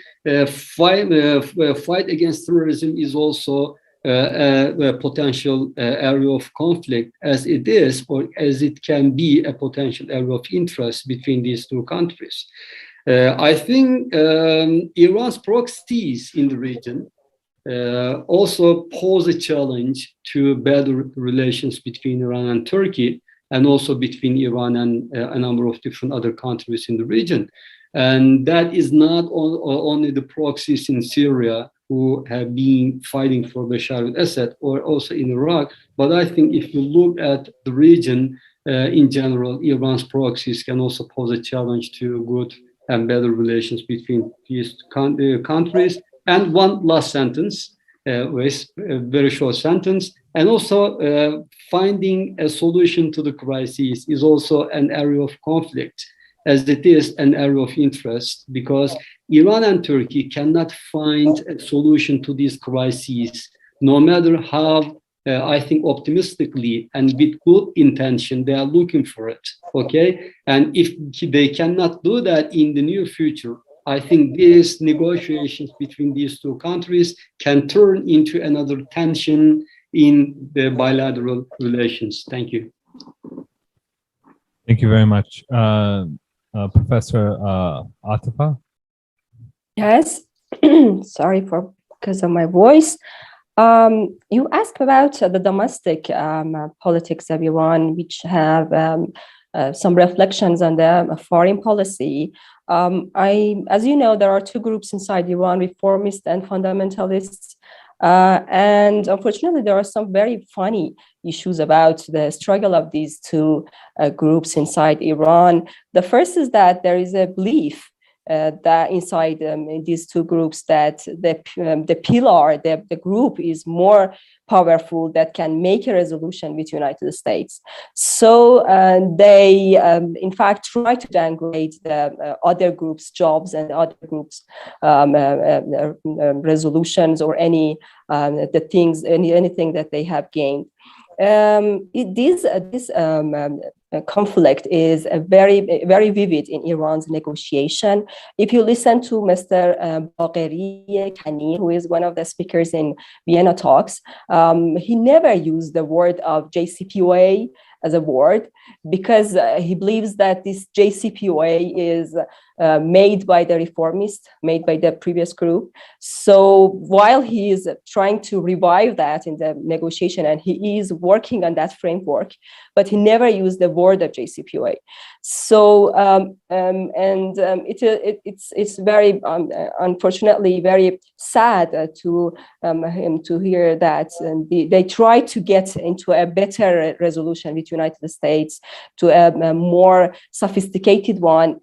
fight against terrorism is also a potential area of conflict, as it is, or as it can be a potential area of interest between these two countries. I think Iran's proxies in the region also pose a challenge to better relations between Iran and Turkey, and also between Iran and a number of different other countries in the region. And that is not only the proxies in Syria who have been fighting for Bashar al-Assad, or also in Iraq, but I think if you look at the region in general, Iran's proxies can also pose a challenge to good and better relations between these countries. And one last sentence, a very short sentence, and also finding a solution to the crisis is also an area of conflict, as it is an area of interest, because Iran and Turkey cannot find a solution to these crises, no matter how I think optimistically and with good intention they are looking for it, okay? And if they cannot do that in the near future, I think these negotiations between these two countries can turn into another tension in the bilateral relations. Thank you. Thank you very much. Professor Atifa? Yes, sorry because of my voice. You asked about the domestic politics of Iran, which have some reflections on the foreign policy. As you know, there are two groups inside Iran, reformists and fundamentalists. And unfortunately, there are some very funny issues about the struggle of these two groups inside Iran. The first is that there is a belief that inside these two groups that the pillar, the group is more powerful, that can make a resolution with United States. So they, in fact, try to downgrade the other groups' jobs and other groups' resolutions or any anything that they have gained. This conflict is very vivid in Iran's negotiation. If you listen to Mr. Bagheri Kani, who is one of the speakers in Vienna talks, he never used the word of JCPOA as a word, because he believes that this JCPOA is made by the reformists, made by the previous group. So while he is trying to revive that in the negotiation, and he is working on that framework, but he never used the word of JCPOA. So it's very unfortunately very sad to hear that they try to get into a better resolution with United States, to a more sophisticated one,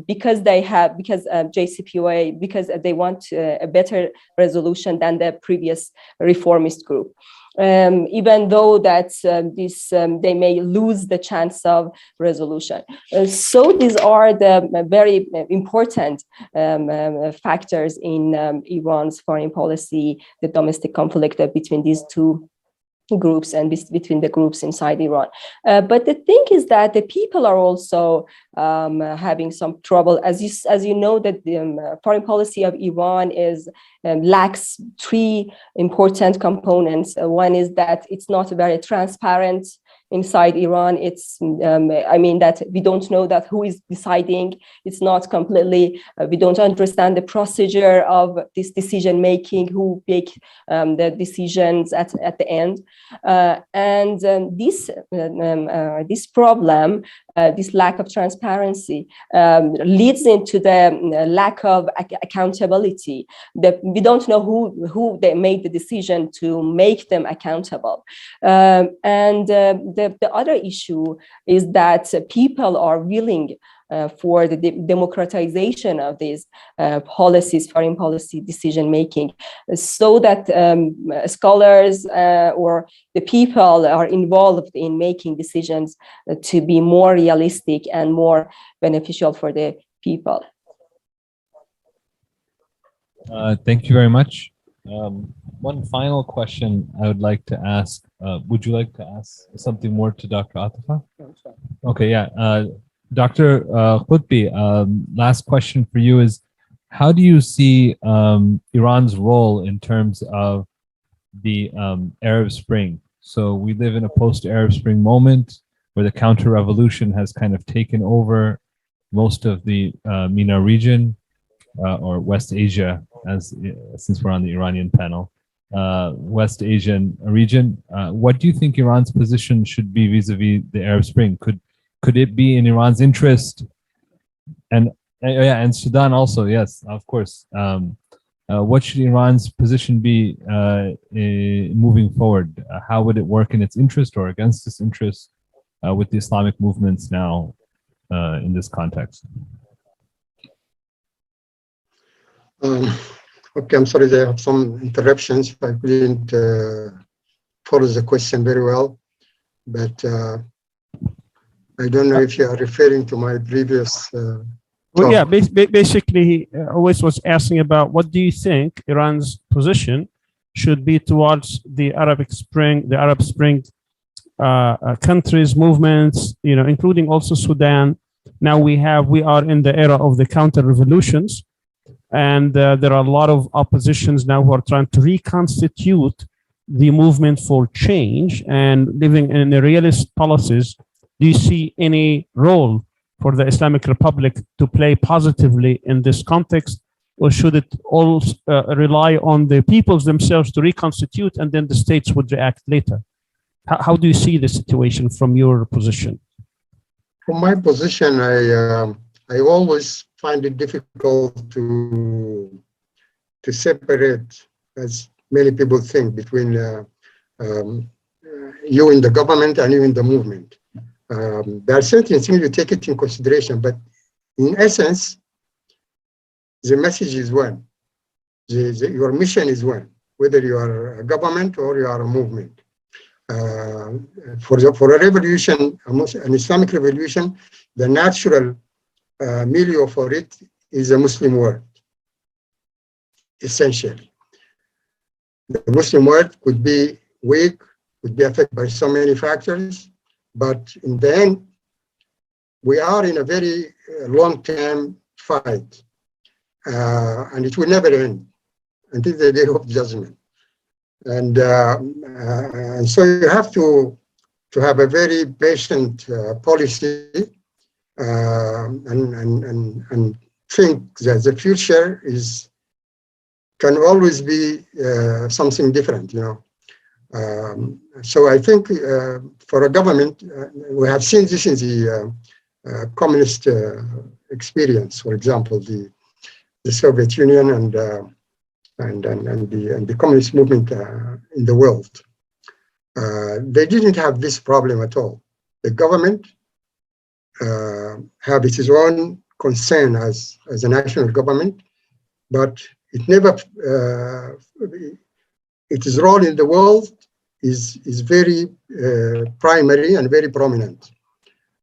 because JCPOA, because they want a better resolution than the previous reformist group. Even though that they may lose the chance of resolution. So these are the very important factors in Iran's foreign policy, the domestic conflict between these two groups and between the groups inside Iran. But the thing is that the people are also having some trouble. As you know, that the foreign policy of Iran lacks three important components. One is that it's not very transparent inside Iran. It's, that we don't know that who is deciding. It's not completely, we don't understand the procedure of this decision making, who make the decisions at the end. This problem, this lack of transparency, leads into the lack of accountability. We don't know who they made the decision to make them accountable. The other issue is that people are willing for the democratization of these policies, foreign policy decision making, so that scholars or the people are involved in making decisions to be more realistic and more beneficial for the people. Thank you very much. One final question I would like to ask. Would you like to ask something more to Dr. Atifa? Okay, yeah. Dr. Qutbi, last question for you is, how do you see Iran's role in terms of the Arab Spring? So we live in a post-Arab Spring moment where the counter-revolution has kind of taken over most of the MENA region, or West Asia, since we're on the Iranian panel, West Asian region. What do you think Iran's position should be vis-a-vis the Arab Spring? Could it be in Iran's interest, and Sudan also? Yes, of course. What should Iran's position be moving forward? How would it work in its interest or against its interest with the Islamic movements now in this context? Okay, I'm sorry, I have some interruptions. I couldn't follow the question very well, but I don't know if you are referring to my previous well, yeah, basically, he always was asking about what do you think Iran's position should be towards the Arab Spring countries, movements, including also Sudan. Now we are in the era of the counter-revolutions, and there are a lot of oppositions now who are trying to reconstitute the movement for change and living in the realist policies. Do you see any role for the Islamic Republic to play positively in this context, or should it all rely on the peoples themselves to reconstitute and then the states would react later? How do you see the situation from your position? From my position, I always find it difficult to separate, as many people think, between you in the government and you in the movement. There are certain things you take it in consideration, but in essence, the message is one. Your mission is one, whether you are a government or you are a movement. For a revolution, an Islamic revolution, the natural milieu for it is a Muslim world, essentially. The Muslim world could be weak, could be affected by so many factors, but in the end, we are in a very long-term fight, and it will never end until the day of judgment. And so you have to have a very patient policy and think that the future can always be something different, you know. So I think for a government, we have seen this in the communist experience, for example, the Soviet Union and the communist movement in the world. They didn't have this problem at all. The government have its own concern as a national government, but it never, its role in the world is very primary and very prominent.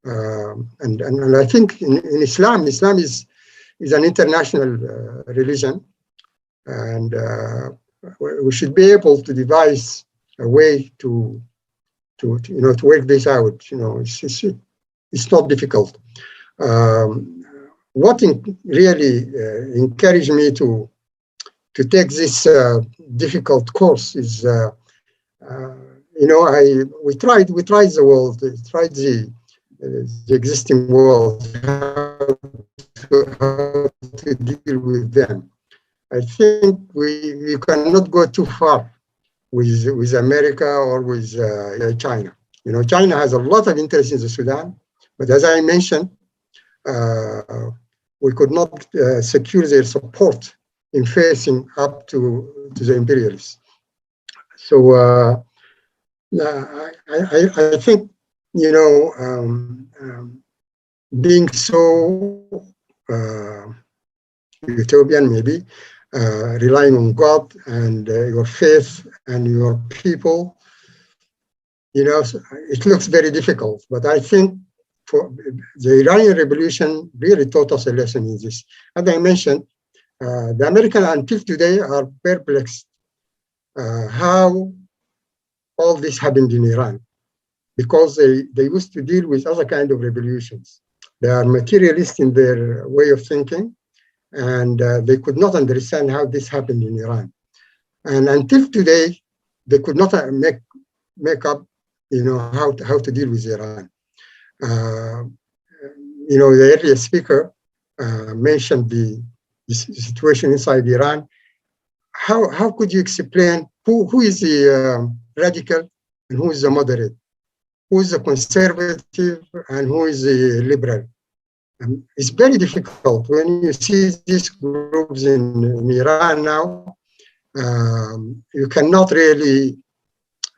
And I think in Islam is an international religion, and we should be able to devise a way to work this out. You know, it's not difficult. What really encouraged me to take this difficult course is, we tried the world, the existing world, how to deal with them. I think we cannot go too far with America or with China. You know, China has a lot of interest in the Sudan, but as I mentioned, we could not secure their support in facing up to the imperialists. So I think, you know, being so utopian, maybe, relying on God and your faith and your people, you know, it looks very difficult. But I think for the Iranian Revolution really taught us a lesson in this. As I mentioned, the Americans until today are perplexed how all this happened in Iran, because they used to deal with other kind of revolutions. They are materialist in their way of thinking, and they could not understand how this happened in Iran. And until today, they could not make up, you know, how to deal with Iran. You know, the earlier speaker mentioned the situation inside Iran. How could you explain who is the radical and who is the moderate? Who is the conservative and who is the liberal? It's very difficult when you see these groups in Iran now. You cannot really,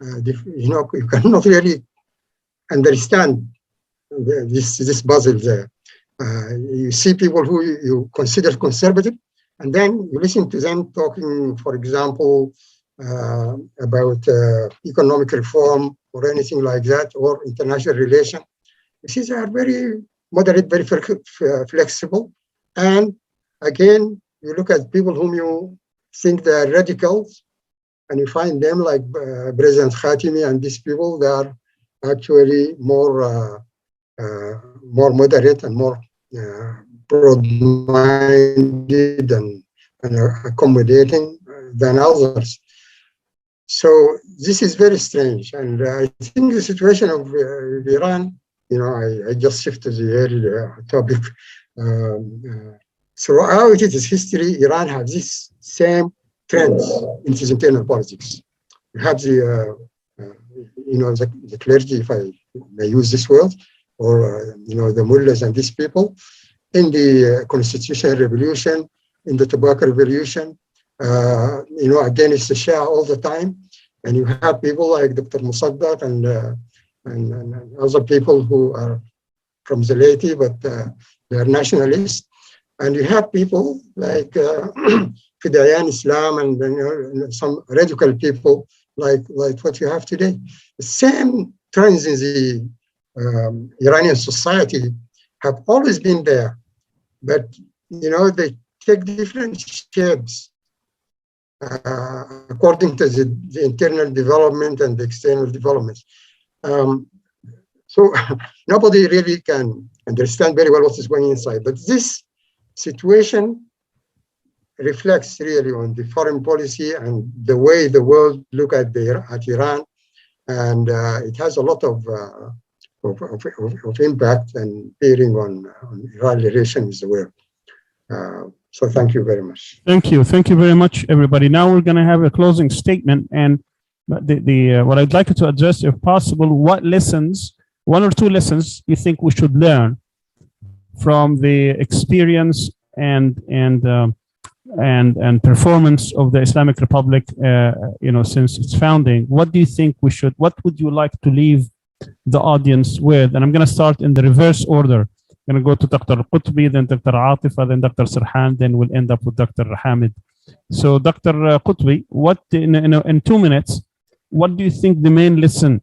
you cannot really understand this puzzle there. You see people who you consider conservative, and then you listen to them talking, for example, about economic reform or anything like that, or international relation. You see, they are very moderate, very flexible. And again, you look at people whom you think they are radicals, and you find them like President Khatami and these people, they are actually more moderate and more broad-minded and accommodating than others. So this is very strange. And I think the situation of Iran, you know, I just shifted to the earlier topic. Throughout its history, Iran has this same trends in its internal politics. You have the, you know, the clergy, if I may use this word, or, you know, the mullahs and these people, in the constitutional revolution, in the tobacco revolution, you know, against the Shah all the time. And you have people like Dr. Mossadegh and other people who are from the laity, but they are nationalists. And you have people like Fidayan Islam and, you know, some radical people like what you have today. The same trends in the Iranian society have always been there, but, you know, they take different shapes according to the internal development and the external developments. So nobody really can understand very well what is going inside. But this situation reflects really on the foreign policy and the way the world look at Iran, and it has a lot of impact and bearing on Iran relations with the world. So thank you very much. Thank you very much, everybody. Now we're going to have a closing statement, and what I'd like you to address, if possible, what lessons, one or two lessons, you think we should learn from the experience and performance of the Islamic Republic, since its founding. What do you think we should? What would you like to leave the audience with? And I'm going to start in the reverse order. I'm going to go to Dr. Qutbi, then Dr. Atifa, then Dr. Sirhan, then we'll end up with Dr. Hamid. So, Dr. Qutbi, what in 2 minutes, what do you think the main lesson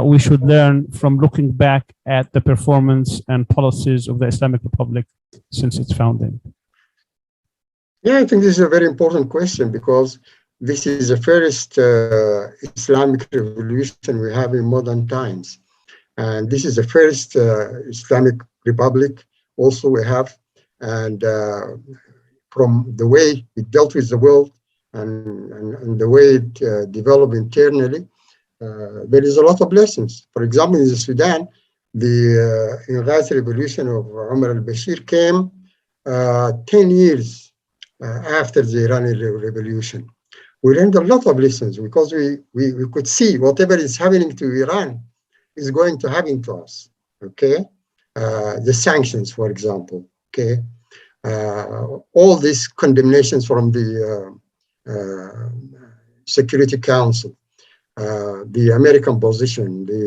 we should learn from looking back at the performance and policies of the Islamic Republic since its founding? Yeah, I think this is a very important question, because this is the first Islamic revolution we have in modern times. And this is the first Islamic Republic also we have. And from the way it dealt with the world and the way it developed internally, there is a lot of lessons. For example, in the Sudan, the Inghaz revolution of Omar al-Bashir came 10 years after the Iranian Revolution. We learned a lot of lessons, because we could see whatever is happening to Iran is going to happen to us, okay? The sanctions, for example, okay? All these condemnations from the Security Council, the American position, the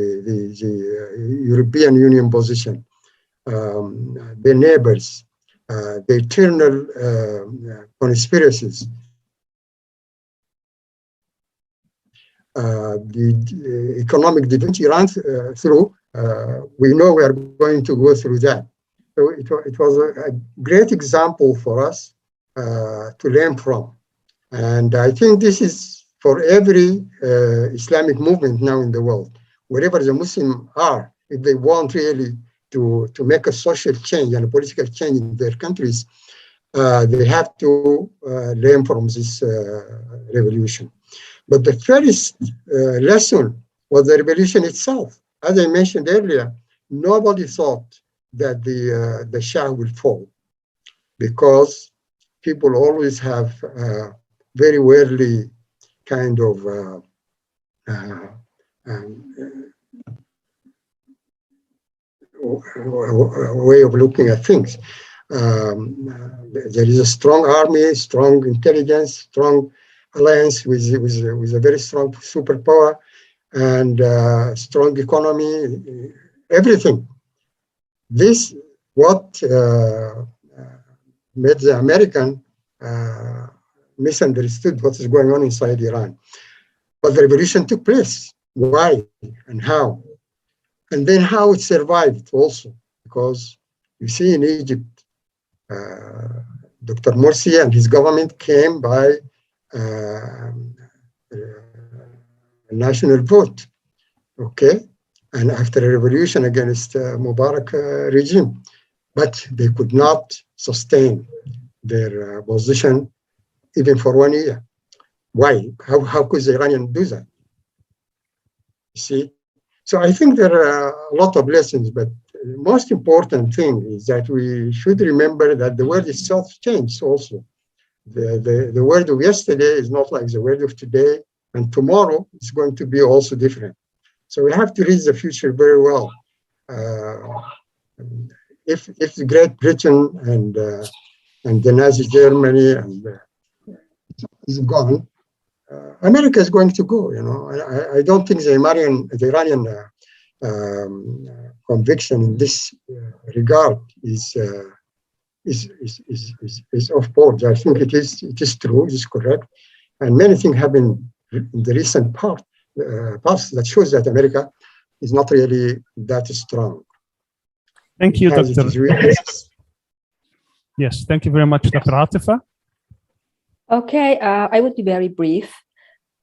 European Union position, the neighbors, the internal conspiracies, the economic development Iran through, we know we are going to go through that. So it was a great example for us to learn from. And I think this is for every Islamic movement now in the world, wherever the Muslims are, if they want really to make a social change and a political change in their countries, they have to learn from this revolution. But the first lesson was the revolution itself. As I mentioned earlier, nobody thought that the Shah will fall, because people always have very worldly kind of way of looking at things. There is a strong army, strong intelligence, strong alliance with a very strong superpower, and strong economy, everything. This what made the American misunderstood what is going on inside Iran. But the revolution took place. Why and how? And then how it survived also, because you see in Egypt, Dr. Morsi and his government came by a national vote, okay? And after a revolution against Mubarak regime, but they could not sustain their position even for 1 year. Why? How could the Iranians do that? You see? So I think there are a lot of lessons, but the most important thing is that we should remember that the world itself changed also. The world of yesterday is not like the world of today, and tomorrow is going to be also different. So we have to read the future very well. If Great Britain and the Nazi Germany is gone, America is going to go. You know, I don't think the Iranian conviction in this regard is off board. I think it is true, it is correct, and many things have been in the recent past that shows that America is not really that strong. Thank you, Dr. Yes, thank you very much, Dr. Atifa. Okay, I would be very brief.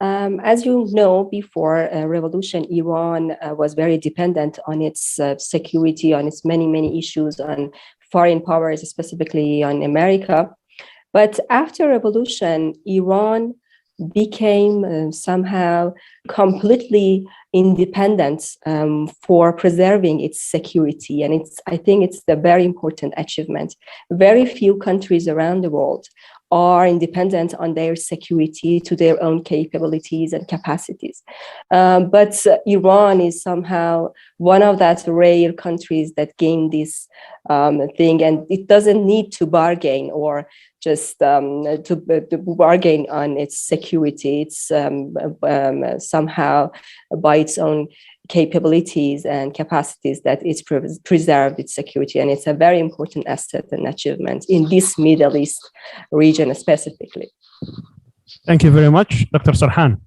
As you know, before revolution, Iran was very dependent on its security, on its many issues, on foreign powers, specifically on America. But after revolution, Iran became somehow completely independent for preserving its security. And I think it's a very important achievement. Very few countries around the world are independent on their security to their own capabilities and capacities. But Iran is somehow one of that rare countries that gained this thing, and it doesn't need to bargain or just to bargain on its security. It's somehow by its own capabilities and capacities that it's preserved its security. And it's a very important asset and achievement in this Middle East region specifically. Thank you very much. Dr. Sarhan.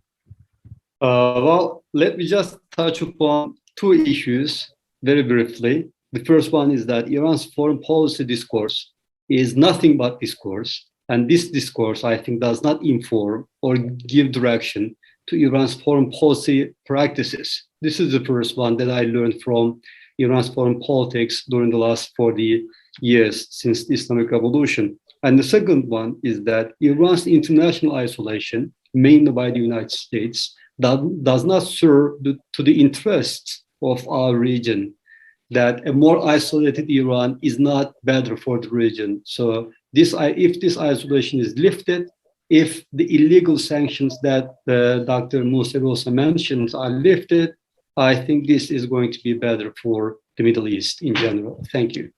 Well, let me just touch upon two issues very briefly. The first one is that Iran's foreign policy discourse is nothing but discourse. And this discourse, I think, does not inform or give direction to Iran's foreign policy practices. This is the first one that I learned from Iran's foreign politics during the last 40 years since the Islamic Revolution. And the second one is that Iran's international isolation, mainly by the United States, does not serve to the interests of our region, that a more isolated Iran is not better for the region. So if this isolation is lifted, if the illegal sanctions that Dr. Mousavi also mentioned are lifted, I think this is going to be better for the Middle East in general. Thank you.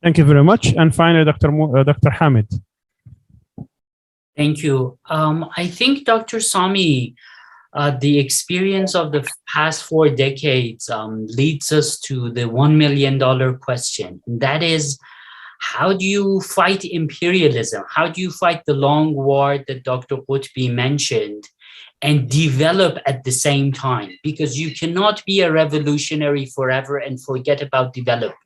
Thank you very much. And finally, Dr. Hamid. Thank you. I think, Dr. Sami, the experience of the past 4 decades leads us to the $1 million question. And that is, how do you fight imperialism? How do you fight the long war that Dr. Qutbi mentioned and develop at the same time? Because you cannot be a revolutionary forever and forget about development.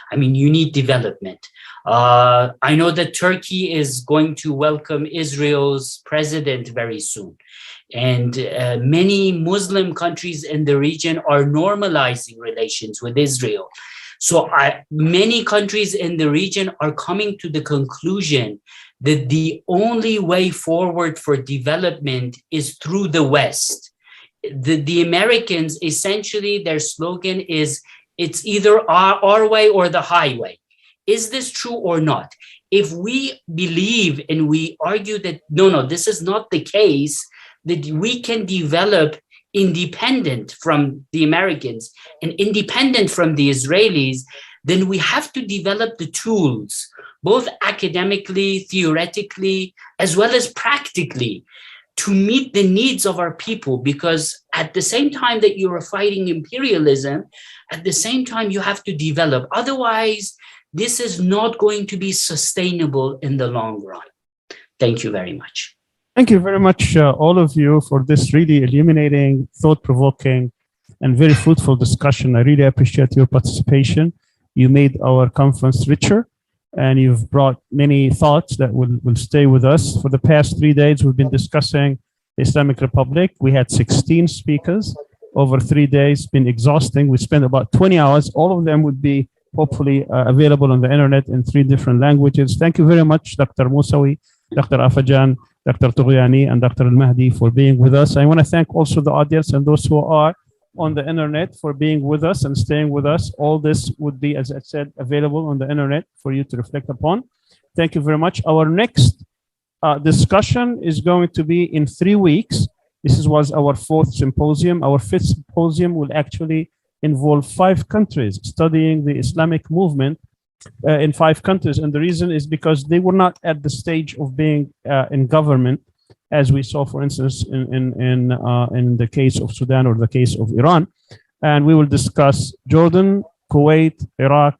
I mean, you need development. I know that Turkey is going to welcome Israel's president very soon. And many Muslim countries in the region are normalizing relations with Israel. So many countries in the region are coming to the conclusion that the only way forward for development is through the West. The Americans, essentially, their slogan is, it's either our way or the highway. Is this true or not? If we believe and we argue that, no, this is not the case, that we can develop independent from the Americans and independent from the Israelis, then we have to develop the tools, both academically, theoretically, as well as practically, to meet the needs of our people. Because at the same time that you are fighting imperialism, at the same time you have to develop. Otherwise, this is not going to be sustainable in the long run. Thank you very much. Thank you very much, all of you, for this really illuminating, thought-provoking, and very fruitful discussion. I really appreciate your participation. You made our conference richer, and you've brought many thoughts that will stay with us. For the past 3 days, we've been discussing the Islamic Republic. We had 16 speakers over 3 days, been exhausting. We spent about 20 hours. All of them would be hopefully available on the internet in 3 different languages. Thank you very much, Dr. Mousavi, Dr. Afajan, Dr. Tughyani, and Dr. Al-Mahdi for being with us. I want to thank also the audience and those who are on the internet for being with us and staying with us. All this would be, as I said, available on the internet for you to reflect upon. Thank you very much. Our next discussion is going to be in 3 weeks. This was our 4th symposium. Our 5th symposium will actually involve 5 countries studying the Islamic movement in 5 countries. And the reason is because they were not at the stage of being in government, as we saw, for instance, in the case of Sudan or the case of Iran. And we will discuss Jordan, Kuwait, Iraq,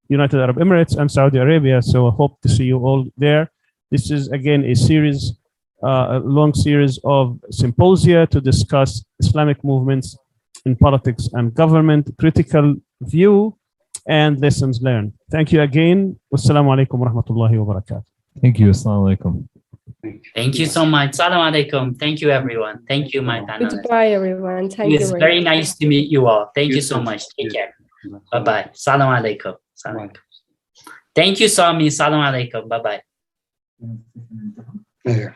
United Arab Emirates, and Saudi Arabia. So I hope to see you all there. This is, again, a series, a long series of symposia to discuss Islamic movements in politics and government, critical view, and lessons learned. Thank you again. Wassalamu alaikum wa rahmatullahi wa barakatuh. Thank you. Assalamu alaikum. Thank you so much. Salam alaikum. Thank you, everyone. Thank you, my panelists. Goodbye, everyone. Thank you. It's very nice to meet you all. Thank you so much. Take care. Bye-bye. Salam alaikum. Salam alaikum. Thank you, Sami. Salam alaikum. Bye-bye. Yeah.